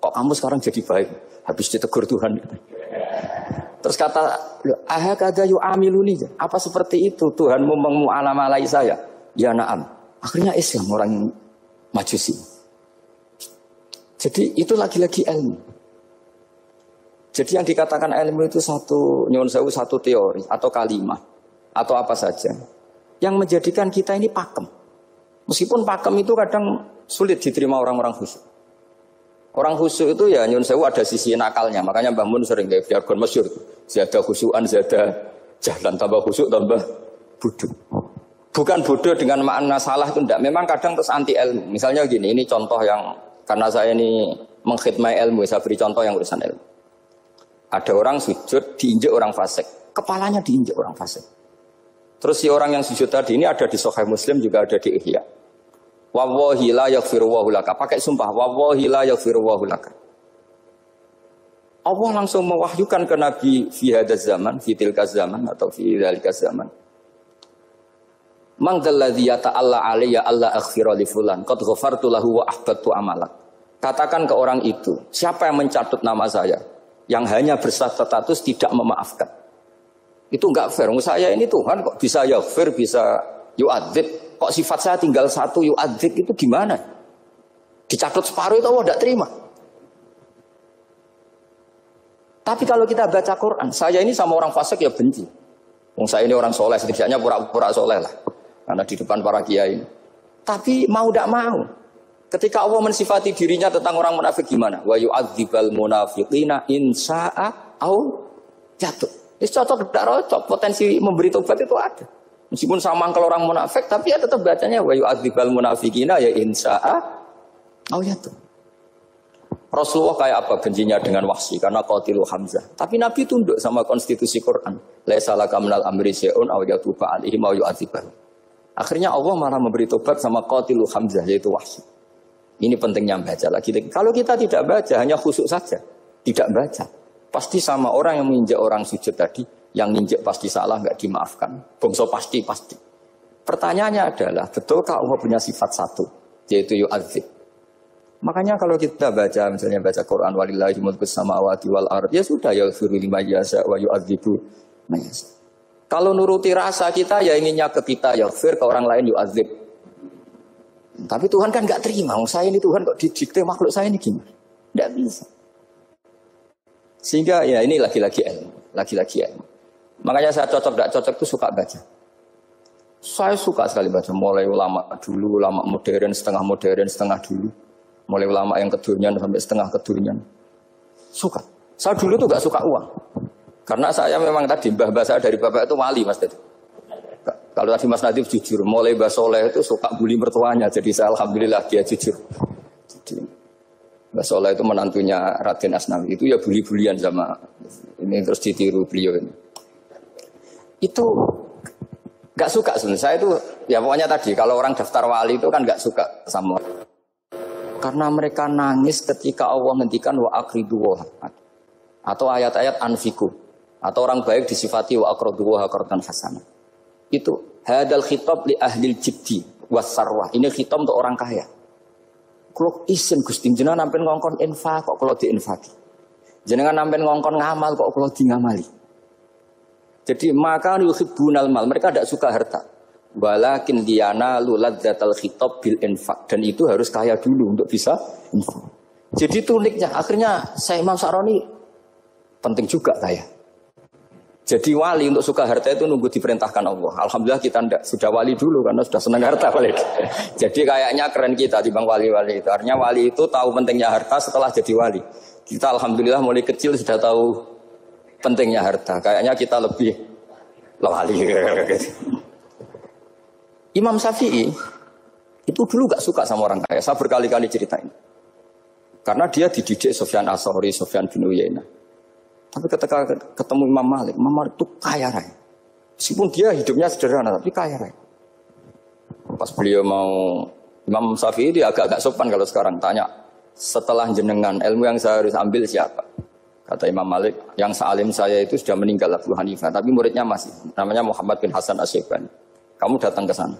Kok kamu sekarang jadi baik? Habis ditegur Tuhan. Terus kata, ahakada yu'amiluni. Apa seperti itu Tuhanmu mengu'alamalai saya? Ya na'am. Akhirnya Islam orang Majusi. Jadi itu lagi-lagi ilmu. Jadi yang dikatakan ilmu itu satu teori atau kalimat atau apa saja yang menjadikan kita ini pakem. Meskipun pakem itu kadang sulit diterima orang-orang khusyuk. Orang khusyuk itu ya nyun sewu ada sisi nakalnya. Makanya Mbah Mun sering kayak jargon masyhur. Zada khusyuan, zada jalan, tambah khusyuk, tambah bodoh. Bukan bodoh dengan makna salah itu enggak. Memang kadang terus anti ilmu. Misalnya gini, ini contoh yang karena saya ini mengkhidmati ilmu, saya beri contoh yang urusan ilmu. Ada orang sujud diinjek orang fasik, kepalanya diinjek orang fasik. Terus si orang yang sujud tadi ini ada di Sahih Muslim, juga ada di Ihya. Wallahi la yaghfiru wa laka. Pakai sumpah, wallahi la yaghfiru wa laka. Allah langsung mewahyukan ke Nabi fi hadzal zaman, fi tilkaz zaman atau fi dzalikaz zaman. Man dzalladzi yata'alla alayya alla aghfira li fulan qad ghafartu lahu wa ahbattu amalak. Katakan ke orang itu, siapa yang mencatut nama saya yang hanya berstatus tidak memaafkan. Itu enggak fair. Saya ini Tuhan kok bisa yaghfir, bisa yu'adzib. Kok sifat saya tinggal 1 yu'adzib, itu gimana? Dicatut separuh itu Allah tidak terima. Tapi kalau kita baca Quran, saya ini sama orang fasik ya benci. Saya ini orang soleh, setidaknya pura-pura soleh lah. Karena di depan para kiai. Tapi mau tidak mau. Ketika Allah mensifati dirinya tentang orang munafik gimana? Wa yu'adzibal munafiqina in sya'a au jatuh. Ini cocok tidak cocok. Potensi memberi tobat itu ada. Meskipun sama kalau orang munafik, tapi ya tetap bacanya wa yu'adzibal munafiqina ya in sya'a au jatuh. Rasulullah kayak apa bencinya dengan Wahsy karena qatilu Hamzah. Tapi Nabi tunduk sama konstitusi Quran. Laisa laka minal amri syai'un aw yatuba alaihim aw yu'adzibahum. Akhirnya Allah malah memberi tobat sama qatilu Hamzah, yaitu Wahsy. Ini pentingnya baca lagi. Kalau kita tidak baca, hanya khusyuk saja, tidak baca, pasti sama orang yang menginjak orang sujud tadi, yang menginjak pasti salah, nggak dimaafkan. Bongso pasti. Pertanyaannya adalah, betulkah Allah punya sifat 1, yaitu yu'adzib? Makanya kalau kita baca, misalnya baca Quran, walillahi mulkus samawati wal ardh, ya sudah, yaghfiru liman yasha wa yu'adzibu man yasha. Kalau nuruti rasa kita, ya inginnya ke kita, yaghfir, ke orang lain yu'adzib. Tapi Tuhan kan nggak terima. Saya ini Tuhan kok didikte makhluk saya ini gimana? Nggak bisa. Sehingga ya ini lagi-lagi ilmu. Makanya saya cocok, nggak cocok itu suka baca. Saya suka sekali baca mulai ulama dulu, ulama modern, setengah dulu. Mulai ulama yang kedunian sampai setengah kedunian. Suka. Saya dulu tuh gak suka uang. Karena saya memang tadi mbah saya dari bapak itu wali Mas Tadi. Kalau tadi Mas Nadif jujur, mulai Mbah Soleh itu suka bully mertuanya. Jadi saya alhamdulillah dia jujur. Jadi Mbah Soleh itu menantunya Raden Asnawi. Itu ya bully-bulian sama ini terus ditiru beliau ini. Itu gak suka sebenarnya. Saya itu ya pokoknya tadi kalau orang daftar wali itu kan gak suka sama. Karena mereka nangis ketika Allah ngendikan wa aqridu wa atau ayat-ayat anfiku atau orang baik disifati wa aqridu wa qardan hasanah. Itu hadal khitab li ahlil jiddi wasarwah. Ini khitab untuk orang kaya. Kalau isin Gusti jenengan nampen ngongkon infak kok kalau diinfaki. Jenengan nampen ngongkon ngamal kok kalau di ngamali. Jadi maka yuhibbunal mal, mereka tidak suka harta. Walakin diana luladzatal khitab bil infak, dan itu harus kaya dulu untuk bisa infak. Jadi itu uniknya. Akhirnya saya Imam Sa'roni penting juga kaya. Jadi wali untuk suka harta itu nunggu diperintahkan Allah. Alhamdulillah kita tidak sudah wali dulu karena sudah senang harta balik. Jadi kayaknya keren kita dibanding wali-wali itu. Artinya wali itu tahu pentingnya harta setelah jadi wali. Kita alhamdulillah mulai kecil sudah tahu pentingnya harta. Kayaknya kita lebih wali. Imam Syafi'i itu dulu gak suka sama orang kaya. Saya berkali-kali ceritain. Karena dia dididik Sufyan As-Tsauri, Sufyan bin Uyainah. Tapi ketika ketemu Imam Malik itu kaya raya. Meskipun dia hidupnya sederhana, tapi kaya raya. Pas beliau mau, Imam Syafi'i dia agak-agak sopan kalau sekarang tanya, setelah jenengan ilmu yang saya harus ambil siapa? Kata Imam Malik, yang sealim saya itu sudah meninggal Abu Hanifah, tapi muridnya masih, namanya Muhammad bin Hasan Asy-Syaibani. Kamu datang ke sana.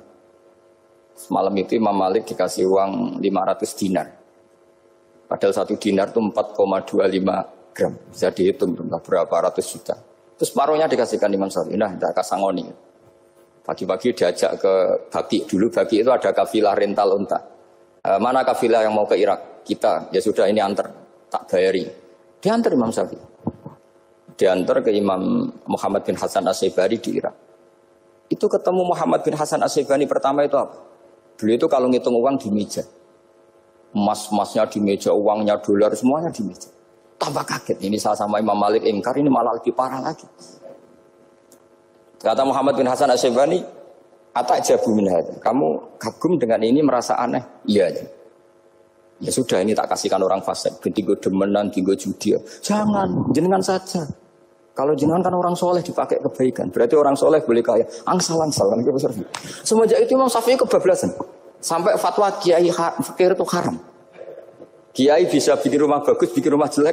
Semalam itu Imam Malik dikasih uang 500 dinar. Padahal 1 dinar itu 4,25 gram. Bisa dihitung berapa ratus juta. Terus separuhnya dikasihkan Imam Syafi'i. Nah, tidak kasangoni. Pagi-pagi diajak ke Baki. Dulu Baki itu ada kafilah rental unta. Mana kafilah yang mau ke Irak? Kita. Ya sudah ini antar. Tak bayari. Diantar Imam Syafi'i. Diantar ke Imam Muhammad bin Hasan Asy-Syaibani di Irak. Itu ketemu Muhammad bin Hasan Asy-Syaibani pertama itu apa? Beliau itu kalau ngitung uang di meja. Emas-emasnya di meja, uangnya dolar, semuanya di meja. Tambah kaget, ini saya sama Imam Malik ingkar, ini malah lebih parah lagi. Kata Muhammad bin Hasan Asy-Syaibani, "Atajabu min hadza." Kamu kagum dengan ini, merasa aneh? Iya. Ya sudah, ini tak kasihkan orang fasik, tinggo demenan, tinggo judi. Jangan, jenengan saja. Kalau jenengan kan orang soleh dipakai kebaikan, berarti orang soleh boleh kaya. Angsal-angsal kan besar. Semenjak itu Imam Syafi'i kebablasan. Sampai fatwa kiai fakir itu haram. Kiai bisa bikin rumah bagus, bikin rumah jelek,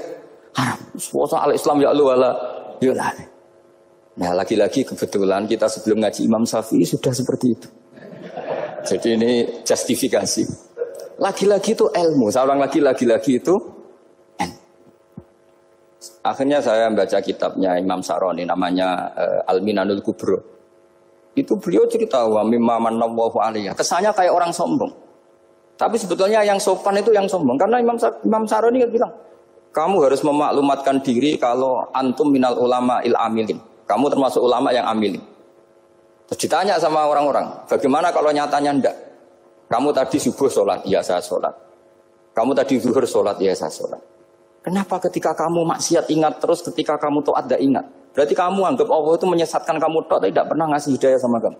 haram. Puasa al-Islam ya Allah wala yulal. Nah lagi-lagi kebetulan kita sebelum ngaji Imam Syafi'i sudah seperti itu. Jadi ini justifikasi. Lagi-lagi itu ilmu. Saya ulang lagi-lagi itu ilmu. Akhirnya saya membaca kitabnya Imam Sa'roni namanya Al-Minanul Kubro. Itu beliau cerita wa mimma manallahu alaihi. Kesannya kayak orang sombong. Tapi sebetulnya yang sopan itu yang sombong. Karena Imam Sa'roni bilang, kamu harus memaklumatkan diri kalau antum minal ulama il amilin. Kamu termasuk ulama yang amilin. Terus ditanya sama orang-orang, bagaimana kalau nyatanya enggak? Kamu tadi subuh sholat, iya saya sholat. Kamu tadi zuhur sholat, iya saya sholat. Kenapa ketika kamu maksiat ingat terus, ketika kamu taat tidak ingat? Berarti kamu anggap Allah itu menyesatkan kamu tok, tidak pernah ngasih hidayah sama kamu.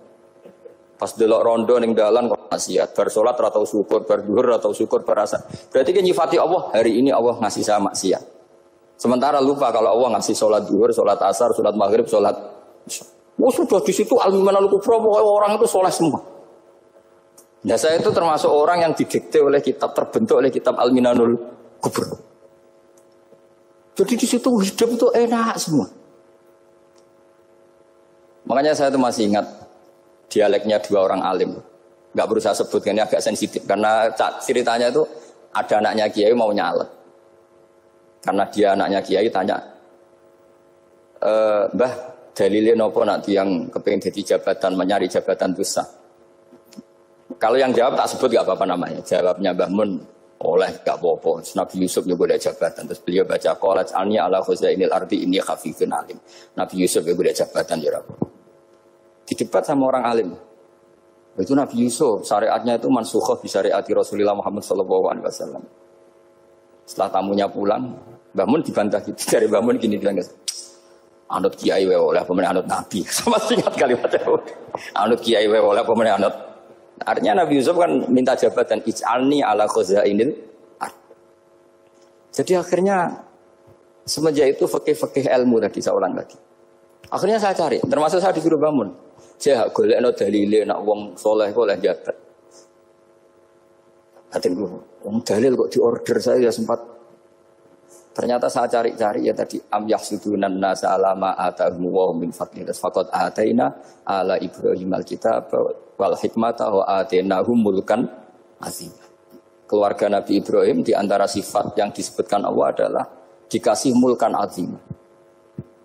Pas delok rondo ning dalan kok maksiat, bar salat ora tau syukur, bar zuhur ora tau syukur, bar asar. Berarti kan nyifati Allah, hari ini Allah ngasih saya maksiat. Sementara lupa kalau Allah ngasih salat zuhur, salat asar, salat maghrib, salat isya. Oh sudah di situ al-Minanul Kubro, orang itu soleh semua. Nah saya itu termasuk orang yang didikte oleh kitab, terbentuk oleh kitab Al-Minanul Kubro. Jadi di situ hidup itu enak semua. Makanya saya itu masih ingat dialeknya dua orang alim. Enggak perlu saya sebutkan, ini agak sensitif. Karena ceritanya itu ada anaknya Kiai mau nyalek. Karena dia anaknya Kiai tanya, Mbah, dalilnya nopo nanti yang kepingin jadi jabatan, mencari jabatan itu sah. Kalau yang jawab tak sebut gak apa-apa namanya. Jawabnya Mbah Mun, oleh gak apa-apa. Nabi Yusuf juga ada jabatan. Terus beliau baca, qalat alni ala khuzainil ardi inni khafifun alim. Nabi Yusuf juga ada jabatan ya Rabb. Didebat sama orang alim. Itu Nabi Yusuf, syariatnya itu mansukhoh di syariati Rasulullah Muhammad SAW. Setelah tamunya pulang, Mbah Mun dibantah gitu. Dari Mbah Mun gini bilang, anut kiai wae oleh pemenang anut Nabi. Sama ingat kalimatnya. Anut kiai wae oleh pemenang anut. Artinya Nabi Yusuf kan minta jabatan ij'alni ala khazainil ard. Jadi akhirnya semenjak itu fikih-fikih ilmu tadi saya ulang lagi. Akhirnya saya cari, termasuk saya disuruh bangun. Saya golekno dalile nak wong soleh kok oleh jabat. Hatiku, wong dalil kok diorder saya ya sempat. Ternyata saya cari-cari ya tadi am yahsudunan nasa alama atahum wa min fadlih faqad ataina ala Ibrahim alkitab wal hikmata wa atainahum mulkan azim. Keluarga Nabi Ibrahim di antara sifat yang disebutkan Allah adalah dikasih mulkan azim.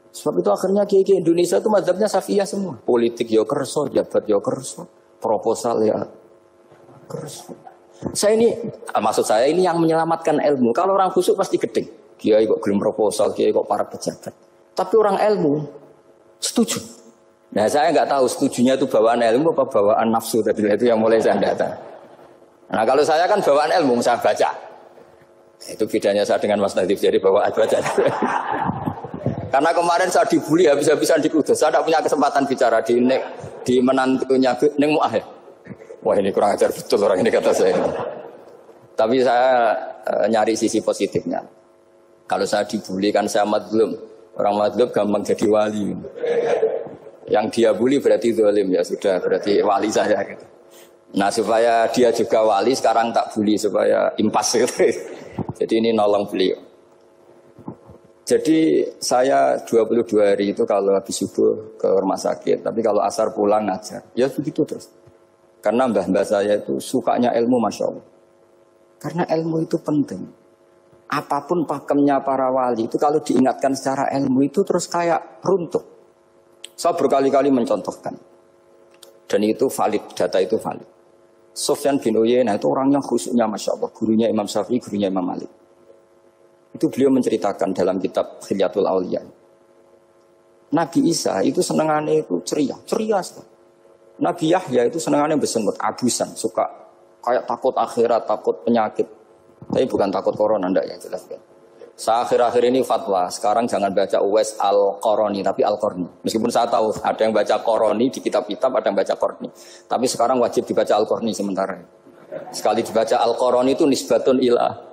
Sebab itu akhirnya kiai Indonesia itu mazhabnya Syafi'iyah semua. Politik ya kerso, jabat ya kerso, proposal ya kerso. Saya ini, maksud saya ini yang menyelamatkan ilmu. Kalau orang khusyuk pasti gedeng. Kiai kok gelem proposal, kiai kok para pejabat. Tapi orang ilmu setuju. Nah saya nggak tahu setujunya itu bawaan ilmu apa bawaan nafsu tadi itu yang mulai saya data. Nah kalau saya kan bawaan ilmu saya baca. Itu bedanya saya dengan Mas Nadif jadi bawaan baca. Karena kemarin saya dibully habis-habisan di Kudus. Saya tidak punya kesempatan bicara di menantunya Neng Mu'ah ya. Wah ini kurang ajar betul orang ini kata saya. Tapi saya nyari sisi positifnya. Kalau saya dibully kan saya madlum. Orang madlum gampang jadi wali. Yang dia bully berarti zalim ya sudah berarti wali saya. Gitu. Nah supaya dia juga wali sekarang tak bully supaya impas gitu. Jadi ini nolong beliau. Jadi saya 22 hari itu kalau habis subuh ke rumah sakit. Tapi kalau asar pulang ngajar. Ya begitu terus. Karena mbah-mbah saya itu sukanya ilmu Masya Allah. Karena ilmu itu penting. Apapun pakemnya para wali itu kalau diingatkan secara ilmu itu terus kayak runtuh. Saya berkali-kali mencontohkan. Dan itu valid, data itu valid. Sufyan bin Uyainah itu orang yang khusyuknya Masya Allah. Gurunya Imam Syafi'i, gurunya Imam Malik. Itu beliau menceritakan dalam kitab Khilyatul Auliya. Nabi Isa itu senengannya itu ceria sekali. Nabi Yahya itu senengannya bersengut, abusan, suka kayak takut akhirat, takut penyakit. Tapi bukan takut corona, enggak ya jelas kan. Saya akhir-akhir ini fatwa, sekarang jangan baca Uwais Al-Qarani, tapi Al-Qarni. Meskipun saya tahu ada yang baca Qarani di kitab-kitab, ada yang baca Qarni. Tapi sekarang wajib dibaca Al-Qarni sementara. Sekali dibaca Al-Qarani itu nisbatun ilah.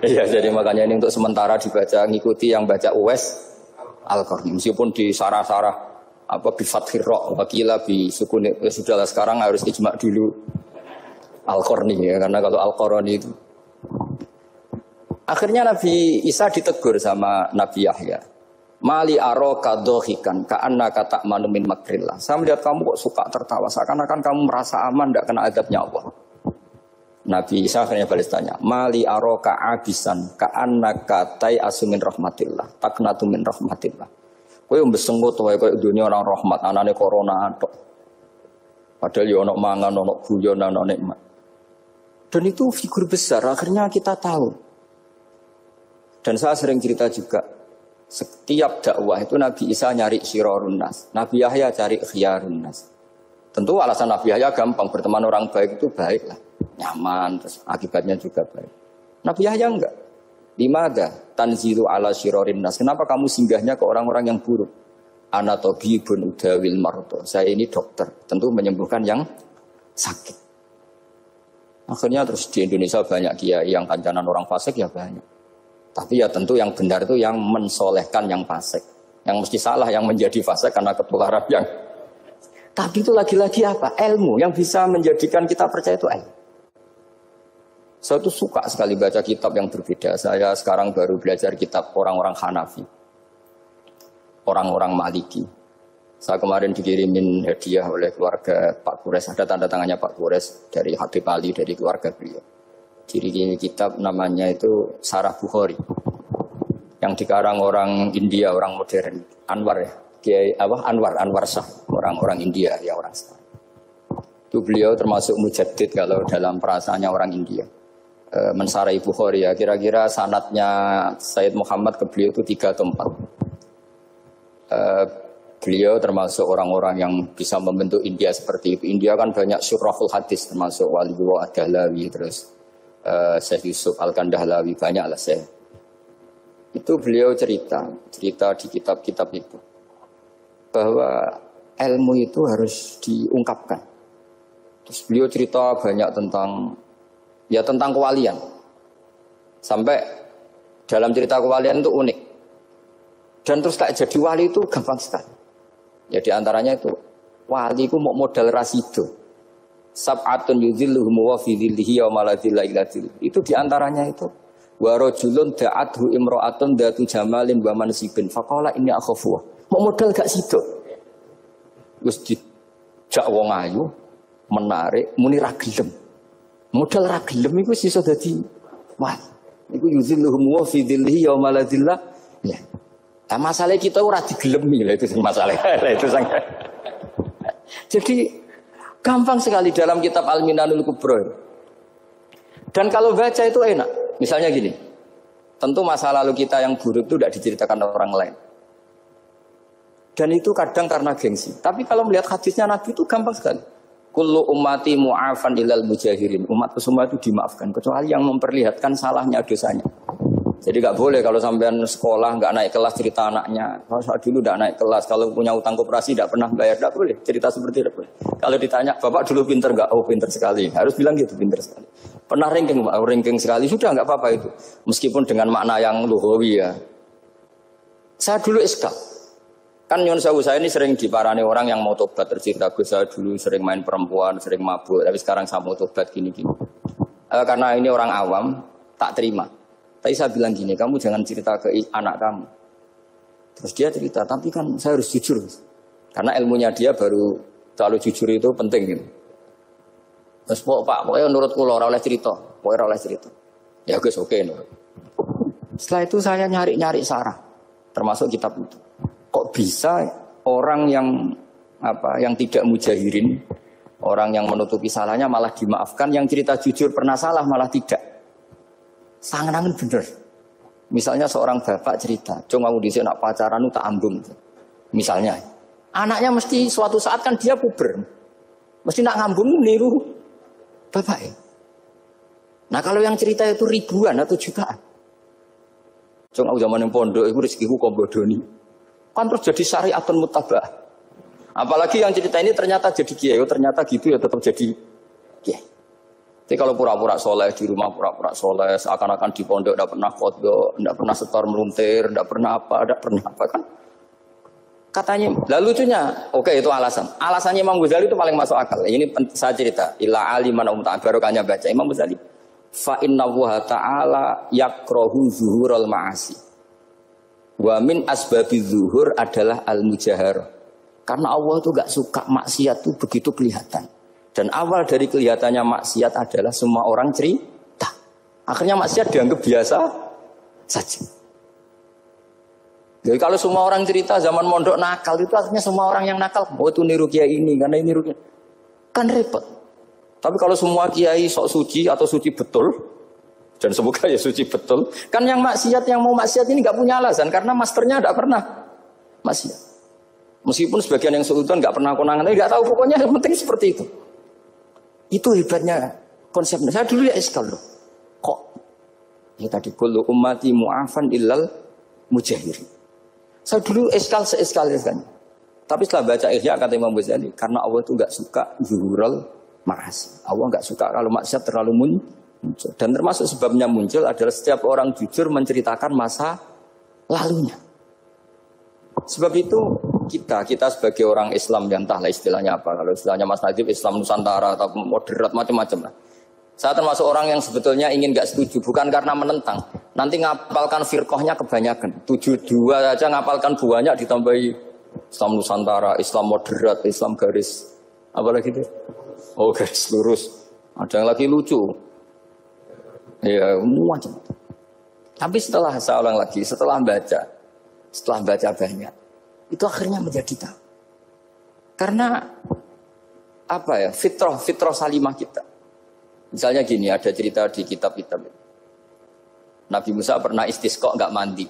Iya, jadi makanya ini untuk sementara dibaca, ngikuti yang baca Uwais Al-Qarni. Meskipun di sarah-sarah, apa bifathir ra' wakila bi sukun, ya sudahlah sekarang harus ijma dulu Al-Qarni ya, karena kalau Al-Qarani itu akhirnya Nabi Isa ditegur sama Nabi Yahya. Mali aroka dohikan ka'annaka ta'manu min makrillah. Saya melihat kamu kok suka tertawa, seakan-akan kamu merasa aman tidak kena azabnya Allah. Nabi Isa akhirnya balas tanya, Mali aroka abisan ka'annaka tai'asu min rahmatillah taknatu min rahmatillah. Kowe mbesengut wae koyo dunia orang rahmat, anane corona tok. Padahal yo ono mangan, ono guyon, ono nikmat. Dan itu figur besar, akhirnya kita tahu. Dan saya sering cerita juga, setiap dakwah itu Nabi Isa nyari syirarun nas, Nabi Yahya cari khiyarun nas. Tentu alasan Nabi Yahya gampang, berteman orang baik itu baik lah, nyaman, terus akibatnya juga baik. Nabi Yahya enggak. Dimana tanzilu ala syirarin nas? Kenapa kamu singgahnya ke orang-orang yang buruk? Ana tabibun udawil marto. Saya ini dokter, tentu menyembuhkan yang sakit. Akhirnya terus di Indonesia banyak kiai yang kancanan orang fasik ya banyak. Tapi ya tentu yang benar itu yang mensolehkan yang fasik. Yang mesti salah yang menjadi fasik karena ketularan yang. Tapi itu lagi-lagi apa? Ilmu yang bisa menjadikan kita percaya itu ilmu. Saya tuh suka sekali baca kitab yang berbeda. Saya sekarang baru belajar kitab orang-orang Hanafi. Orang-orang Maliki. Saya kemarin dikirimin hadiah oleh keluarga Pak Kures. Ada tanda tangannya Pak Kures dari Habib Ali, dari keluarga beliau. Ciri kitab namanya itu Sarah Bukhari. Yang dikarang orang India, orang modern. Anwar ya. Kiai Anwar Shah. Orang-orang India, ya orang Shah. Itu beliau termasuk mujaddid kalau dalam perasaannya orang India. Mensarai Bukhari ya. Kira-kira sanadnya Sayyid Muhammad ke beliau itu 3 atau 4. Beliau termasuk orang-orang yang bisa membentuk India seperti itu. India kan banyak syurahul hadis, termasuk Waliullah Ad-Dahlawi, terus Syekh Yusuf Al-Kandahlawi, banyak lah Syekh. Itu beliau cerita di kitab-kitab itu, bahwa ilmu itu harus diungkapkan. Terus beliau cerita banyak tentang kewalian. Sampai dalam cerita kewalian itu unik. Dan terus kayak jadi wali itu gampang sekali. Ya diantaranya itu wali itu mau modal rasido. Sab'atun yudhilluhum wa fi dhillihi wa la dhilla illa dhill. Itu diantaranya itu wa rajulun da'athu imra'atun datu jamalin wa mansibin faqala inni akhafu. Mau modal gak sido. Wis dijak wong ayu menarik muni ra gelem. Modal ra gelem iku iso dadi wali. Iku yudhilluhum wa fi dhillihi wa la dhilla. Ya. Nah, masalah kita ora digelemi lah itu masalah. Itu sangat. Jadi gampang sekali dalam kitab Al-Minanul Kubra. Dan kalau baca itu enak. Misalnya gini. Tentu masa lalu kita yang buruk itu tidak diceritakan orang lain. Dan itu kadang karena gengsi. Tapi kalau melihat hadisnya Nabi itu gampang sekali. Kullu ummati mu'afan ilal mujahirin. Umatku semua itu dimaafkan. Kecuali yang memperlihatkan salahnya dosanya. Jadi nggak boleh kalau sampean sekolah nggak naik kelas cerita anaknya. Kalau saat dulu nggak naik kelas, kalau punya utang koperasi nggak pernah bayar, nggak boleh cerita seperti itu. Kalau ditanya, bapak dulu pinter nggak? Oh pinter sekali. Harus bilang gitu, pinter sekali. Pernah ranking sekali, sudah nggak apa-apa itu. Meskipun dengan makna yang lugawi ya. Saya dulu iskal. Kan nyon saya ini sering diparani orang yang mau tobat tercerita. Saya dulu sering main perempuan, sering mabuk, tapi sekarang saya mau tobat gini-gini. Karena ini orang awam, tak terima. Tapi saya bilang gini, kamu jangan cerita ke anak kamu. Terus dia cerita, tapi kan saya harus jujur. Karena ilmunya dia baru terlalu jujur itu penting gitu. Terus pokoknya menurut kula ora oleh cerita, pokoknya ora oleh cerita. Ya guys, oke. Setelah itu saya nyari-nyari sarah, termasuk kitab itu. Kok bisa orang yang tidak mujahirin, orang yang menutupi salahnya malah dimaafkan, yang cerita jujur pernah salah malah tidak. Sangat bener. Misalnya seorang bapak cerita, cuma mau disini nak pacaran tak ambung. Misalnya, anaknya mesti suatu saat kan dia puber, mesti nak ngambung niru bapak ya. Nah kalau yang cerita itu ribuan atau jutaan, cuma zaman yang pondok itu rezekiku kombodoni, kan terus jadi syariatun mutabah. Apalagi yang cerita ini ternyata jadi kiai, ternyata gitu ya tetap jadi kiai. Jadi kalau pura-pura soleh di rumah pura-pura soleh, seakan-akan di pondok tidak pernah foto, tidak pernah setor meluntir, tidak pernah apa kan? Katanya, lalu lucunya, oke itu alasan. Alasannya Imam Ghazali itu paling masuk akal. Ini saya cerita, illa aliman barokahnya baca Imam Ghazali. Fa inna Allaha ta'ala yakrohu zuhurul ma'asi. Wa min asbabi zuhur adalah al-mujahar. Karena Allah itu gak suka maksiat itu begitu kelihatan. Dan awal dari kelihatannya maksiat adalah semua orang cerita. Akhirnya maksiat dianggap biasa saja. Jadi kalau semua orang cerita zaman mondok nakal itu akhirnya semua orang yang nakal. Oh itu niru kiai ini, karena ini niru kiai. Kan repot. Tapi kalau semua kiai sok suci atau suci betul. Dan semoga ya suci betul. Kan yang maksiat, yang mau maksiat ini gak punya alasan. Karena masternya gak pernah maksiat. Meskipun sebagian yang seudon gak pernah konangan. Tapi gak tahu pokoknya yang penting seperti itu. Itu hebatnya konsepnya. Saya dulu ya iskal loh. Kok? Ya tadi kullu ummati mu'afan illal mujahirin. Saya dulu iskal seiskal. Tapi setelah baca Ihya kata Imam Ghazali, karena Allah itu enggak suka zuhurul ma'asi. Allah enggak suka kalau maksiat terlalu muncul. Dan termasuk sebabnya muncul adalah setiap orang jujur menceritakan masa lalunya. Sebab itu kita sebagai orang Islam yang entahlah istilahnya apa. Kalau istilahnya Mas Najib Islam Nusantara atau moderat macam-macam lah. Saya termasuk orang yang sebetulnya ingin nggak setuju, bukan karena menentang. Nanti ngapalkan firqahnya kebanyakan. 72 aja ngapalkan banyak ditambahi Islam Nusantara, Islam moderat, Islam garis apa lagi itu? Oh garis lurus. Ada yang lagi lucu. Ya macam. Tapi setelah saya ulang lagi, setelah baca banyak, itu akhirnya menjadi tahu. Karena apa ya, fitrah salimah kita. Misalnya gini, ada cerita di kitab-kitab. Nabi Musa pernah istisqa nggak mandi.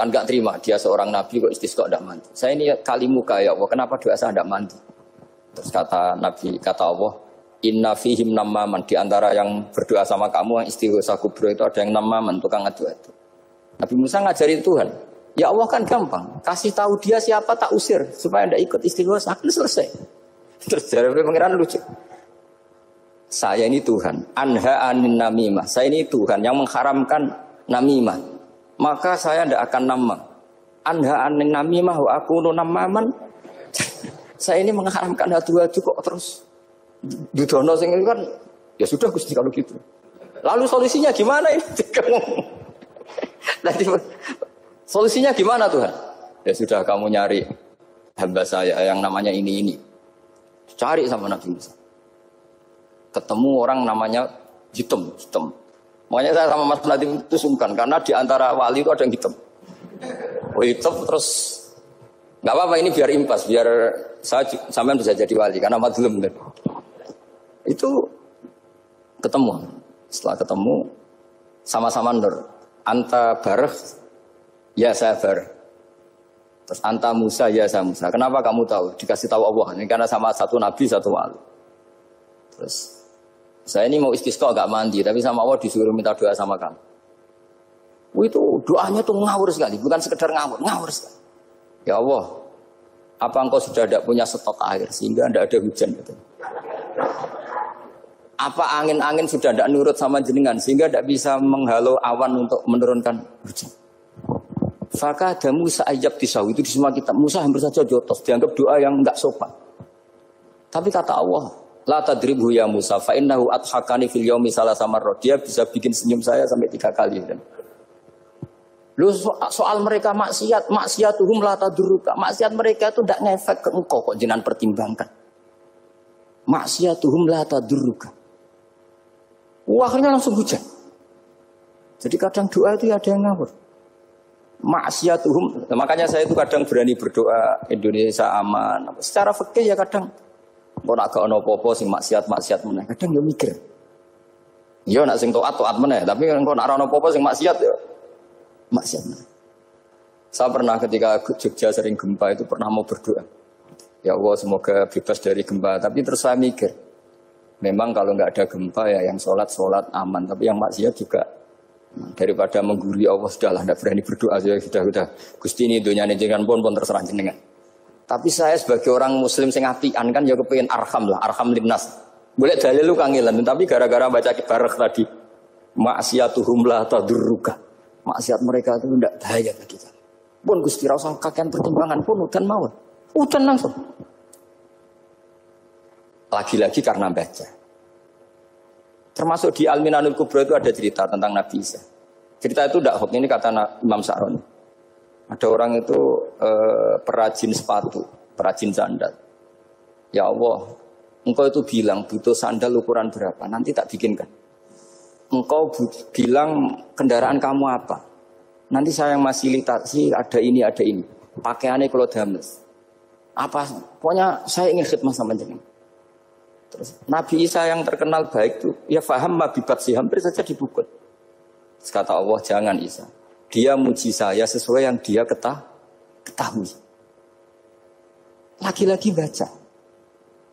Kan gak terima, dia seorang nabi kok istisqa tidak mandi. Saya ini kalimuka ya Allah, kenapa doa saya tidak mandi? Terus kata Nabi, kata Allah, inna fihim namaman, di antara yang berdoa sama kamu yang istighosa kubro itu ada yang namaman, tukang adu-adu. Nabi Musa ngajarin Tuhan, ya Allah kan gampang, kasih tahu dia siapa tak usir supaya tidak ikut istighosa, akan selesai. Terus dari pengiran lucu. Saya ini Tuhan, anha anin namimah. Saya ini Tuhan yang mengharamkan namimah. Maka saya tidak akan nama. Anha anin namimah wa akunu namaman. Saya ini mengharamkan adu-adu kok terus didono sing kan ya sudah Gusti kalau gitu. Lalu solusinya gimana ini? Nanti solusinya gimana Tuhan? Ya sudah kamu nyari hamba saya yang namanya ini. Cari sama Nabi Musa. Ketemu orang namanya hitam. Makanya saya sama Mas Nadim itu sungkan karena di antara wali itu ada yang hitam. Hitam terus nggak apa-apa ini biar impas, biar saya sampean bisa jadi wali karena madlum kan. Itu ketemu. Setelah ketemu sama-sama nur. Anta bareh, ya saya bareh. Terus anta Musa, ya saya Musa. Kenapa kamu tahu? Dikasih tahu Allah. Ini karena sama satu nabi, satu wali. Terus saya ini mau istisqa gak mandi, tapi sama Allah disuruh minta doa sama kamu. Itu doanya tuh ngawur sekali, bukan sekedar ngawur sekali. Ya Allah, apa engkau sudah tidak punya stok air sehingga tidak ada hujan? Gitu. Apa angin-angin sudah tidak nurut sama jenengan sehingga tidak bisa menghalau awan untuk menurunkan hujan? Faka ada Musa ajab tisau itu di semua kitab. Musa hampir saja jotos, dianggap doa yang enggak sopan. Tapi kata Allah, la tadribhu ya Musa fa innahu adhakani fil yaumi salasa marrat. Dia bisa bikin senyum saya sampai 3 kali. Lu soal mereka maksiatuhum la tadurruka. Maksiat mereka itu tidak ngefek ke engkau kok jenengan pertimbangkan. Maksiatuhum la tadurruka. Akhirnya langsung hujan. Jadi kadang doa itu ada yang ngawur. Maksiatuhum, makanya saya itu kadang berani berdoa Indonesia aman. Secara fikih ya kadang kok nak gak ono apa-apa sing maksiat meneh. Kadang ya mikir. Ya nak sing taat meneh, tapi kok nak ono apa-apa sing maksiat ya maksiat meneh. Saya pernah ketika Jogja sering gempa itu pernah mau berdoa. Ya Allah semoga bebas dari gempa, tapi terus saya mikir. Memang kalau nggak ada gempa ya yang sholat aman, tapi yang maksiat juga daripada menggurui Allah sudahlah tidak berani berdoa sudah Gusti ini dunyane jenengan pun terserah jenengan. Tapi saya sebagai orang muslim sing apian kan ya kepengin arham linnas. Boleh dalil lu kangelan, tapi gara-gara baca kibarek tadi maksiatuhum la tadurruka. Maksiat mereka itu tidak bahaya bagi kita. Pun Gusti ra usah kakean pertimbangan pun udan mawon. Udan langsung. Lagi-lagi karena baca. Termasuk di Al-Minanul Kubra itu ada cerita tentang Nabi Isa. Cerita itu tidak hoax, ini kata Imam Sa'roni. Ada orang itu perajin sepatu, perajin sandal. Ya Allah, engkau itu bilang butuh sandal ukuran berapa, nanti tak bikinkan. Engkau bilang kendaraan kamu apa, nanti saya yang fasilitasi ada ini. Pakaiannya kalau dames. Apa, pokoknya saya ingin khidmah sama jenengan. Terus Nabi Isa yang terkenal baik itu, ya faham mabibat sih, hampir saja dipukul. Terus kata Allah, jangan Isa. Dia muji saya sesuai yang dia ketahui. Lagi-lagi baca.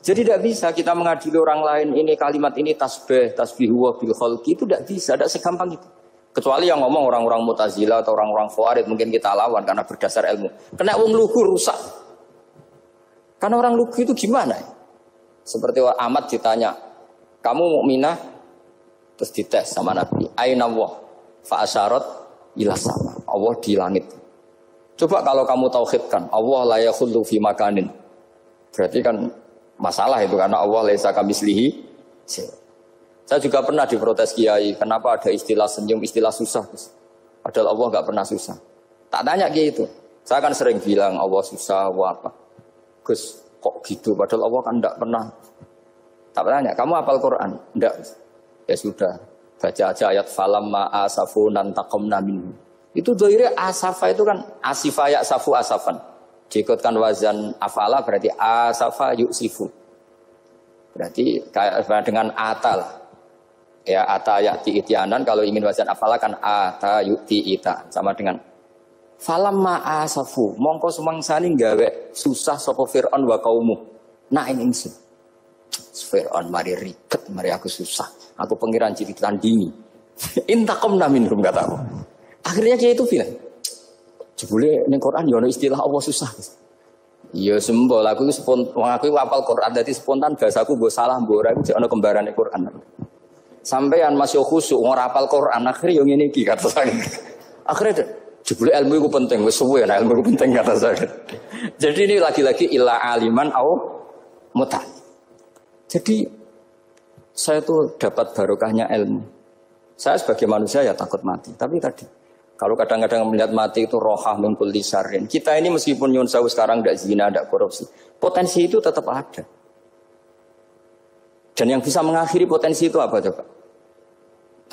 Jadi tidak bisa kita mengadili orang lain ini kalimat ini tasbihu wa bil khalqi itu tidak bisa, tidak segampang itu. Kecuali yang ngomong orang-orang Mu'tazilah atau orang-orang Khawarij mungkin kita lawan karena berdasar ilmu. Kena wong lugu rusak. Karena orang lugu itu gimana? Seperti Ahmad ditanya, kamu mukminah? Terus dites sama Nabi. Aina Allah fa asyarat ila sama. Allah di langit. Coba kalau kamu tauhidkan, Allah la yakhullu fi makanin. Berarti kan masalah itu karena Allah laisa kamislihi. Saya juga pernah diprotes kiai, kenapa ada istilah senyum, istilah susah. Padahal Allah enggak pernah susah. Tak tanya gitu. Saya kan sering bilang Allah susah, Allah apa. Gus, kok gitu? Padahal Allah kan enggak pernah. Tak tanya, kamu hafal Quran? Enggak. Ya sudah. Baca aja ayat falamma asafunan taqamna minhu. Itu doire asafa itu kan asifa ya safu asafan. Diikutkan wazan afala berarti asafa yuksifu. Berarti kayak dengan ata lah. Ya ata ya'ti ityanan kalau ingin wazan afala kan ata yu'ti ita sama dengan Falamma asafu, mongko sumangsani gawe susah sapa Firaun wa kaumu. Nah ini ingsun. Firaun mari ribet, mari aku susah. Aku pengiran ciri tandingi. Intaqamna minhum kataku. Akhirnya dia itu bilang, jebule ning Quran yo ana istilah Allah susah. Ya sembol aku itu hafal Quran dadi spontan bahasaku mbok salah mbok ora iku ana kembarane Quran. Sampeyan masih khusyuk ora hafal Quran akhirnya yo ngene iki kata saya. Akhirnya jebule ilmu itu penting, wis suwe nah ilmu itu penting kata saya. Jadi ini lagi-lagi illa aliman au muta. Jadi saya tuh dapat barokahnya ilmu. Saya sebagai manusia ya takut mati. Tapi tadi kalau kadang-kadang melihat mati itu rohah min kulli syarrin. Kita ini meskipun nyun sewu sekarang tidak zina, tidak korupsi, potensi itu tetap ada. Dan yang bisa mengakhiri potensi itu apa coba?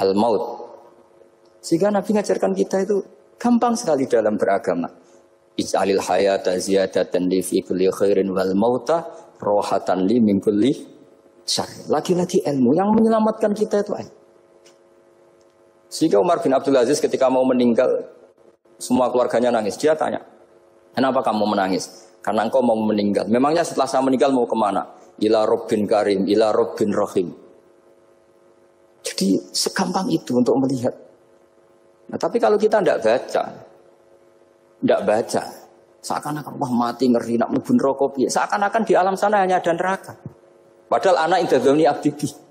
Al-maut. Sehingga Nabi ngajarkan kita itu gampang sekali dalam beragama. Ij'alil hayata ziyadatan li fi kulli khairin wal mauta rohatan li min kulli syarrin. Lagi-lagi ilmu yang menyelamatkan kita itu ilmu. Sehingga Umar bin Abdul Aziz ketika mau meninggal, semua keluarganya nangis. Dia tanya, kenapa kamu menangis? Karena engkau mau meninggal. Memangnya setelah saya meninggal mau kemana? Ila Rabbin Karim, ila Rabbin Rahim. Jadi segampang itu untuk melihat. Nah, tapi kalau kita tidak baca, seakan-akan wah mati ngeri nak mlebu neraka piye. Seakan-akan di alam sana hanya ada neraka. Padahal anak indadzoni abdibi.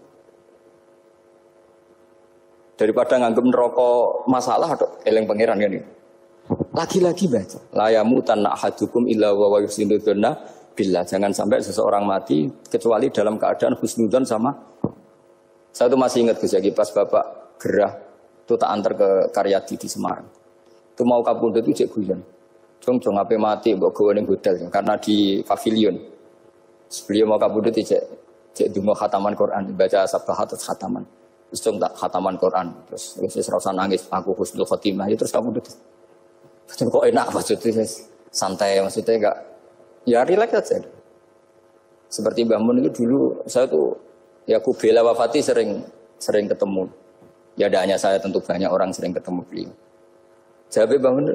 Daripada nganggep neraka masalah atau eling pangeran kan ini. Lagi-lagi baca. La yamutanna ahadukum illa wa yusinuduna billah. Jangan sampai seseorang mati kecuali dalam keadaan husnudzon sama. Saya tuh masih ingat Gus Yaki pas Bapak gerah itu tak antar ke Karyadi di Semarang. Itu mau kapundhut itu cek guyon. Jong ape mati mbok gawe ning hotel karena di pavilion. Sebelum mau kapundhut cek donga khataman Quran, baca sabbahat atau khataman. Terus tak khataman Quran, terus rasa nangis, aku husnul khotimah, terus kamu tuh, kok enak maksudnya, santai maksudnya enggak, ya relax aja. Seperti Mbah Mun itu dulu, saya tuh, ya aku bela wafati sering ketemu. Ya ada hanya saya tentu banyak orang sering ketemu beliau. Jawabnya Mbah Mun,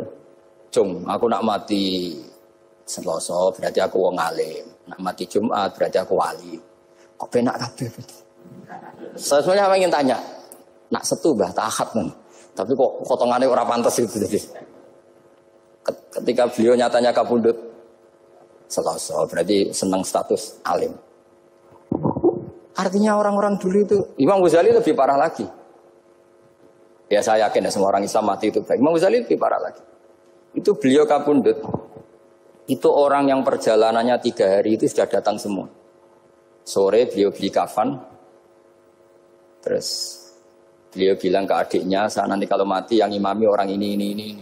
Jung, aku nak mati Selasa berarti aku wong alim, nak mati Jumat berarti aku wali. Kok penak kabeh? Saya sebenarnya ingin tanya, nak setu bah tahat nih, tapi kok potongannya orang pantas itu jadi. Ketika beliau nyatanya kapundut, Selasa berarti senang status alim. Artinya orang-orang dulu itu, Imam Ghazali lebih parah lagi. Ya saya yakin ya semua orang Islam mati itu baik. Imam Ghazali lebih parah lagi. Itu beliau kapundut, itu orang yang perjalanannya 3 hari itu sudah datang semua. Sore beliau beli kafan. Terus beliau bilang ke adiknya, saya nanti kalau mati yang imami orang ini.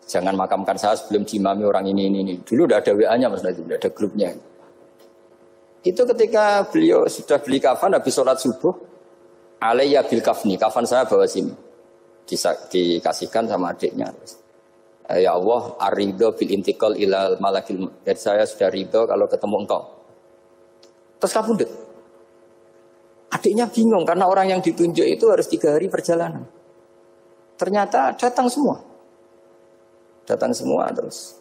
Jangan makamkan saya sebelum diimami orang ini. Dulu udah ada WA-nya Mas Najib, udah ada grupnya. Itu ketika beliau sudah beli kafan, habis sholat subuh, alayya bil kafni, kafan saya bawa sini. Dikasihkan sama adiknya. Ya Allah, ar-ridho bil intiqal ilal malakil. Jadi saya sudah ridho kalau ketemu engkau. Terus kabundut. Adiknya bingung karena orang yang ditunjuk itu harus 3 hari perjalanan. Ternyata datang semua terus.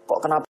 Kok kenapa?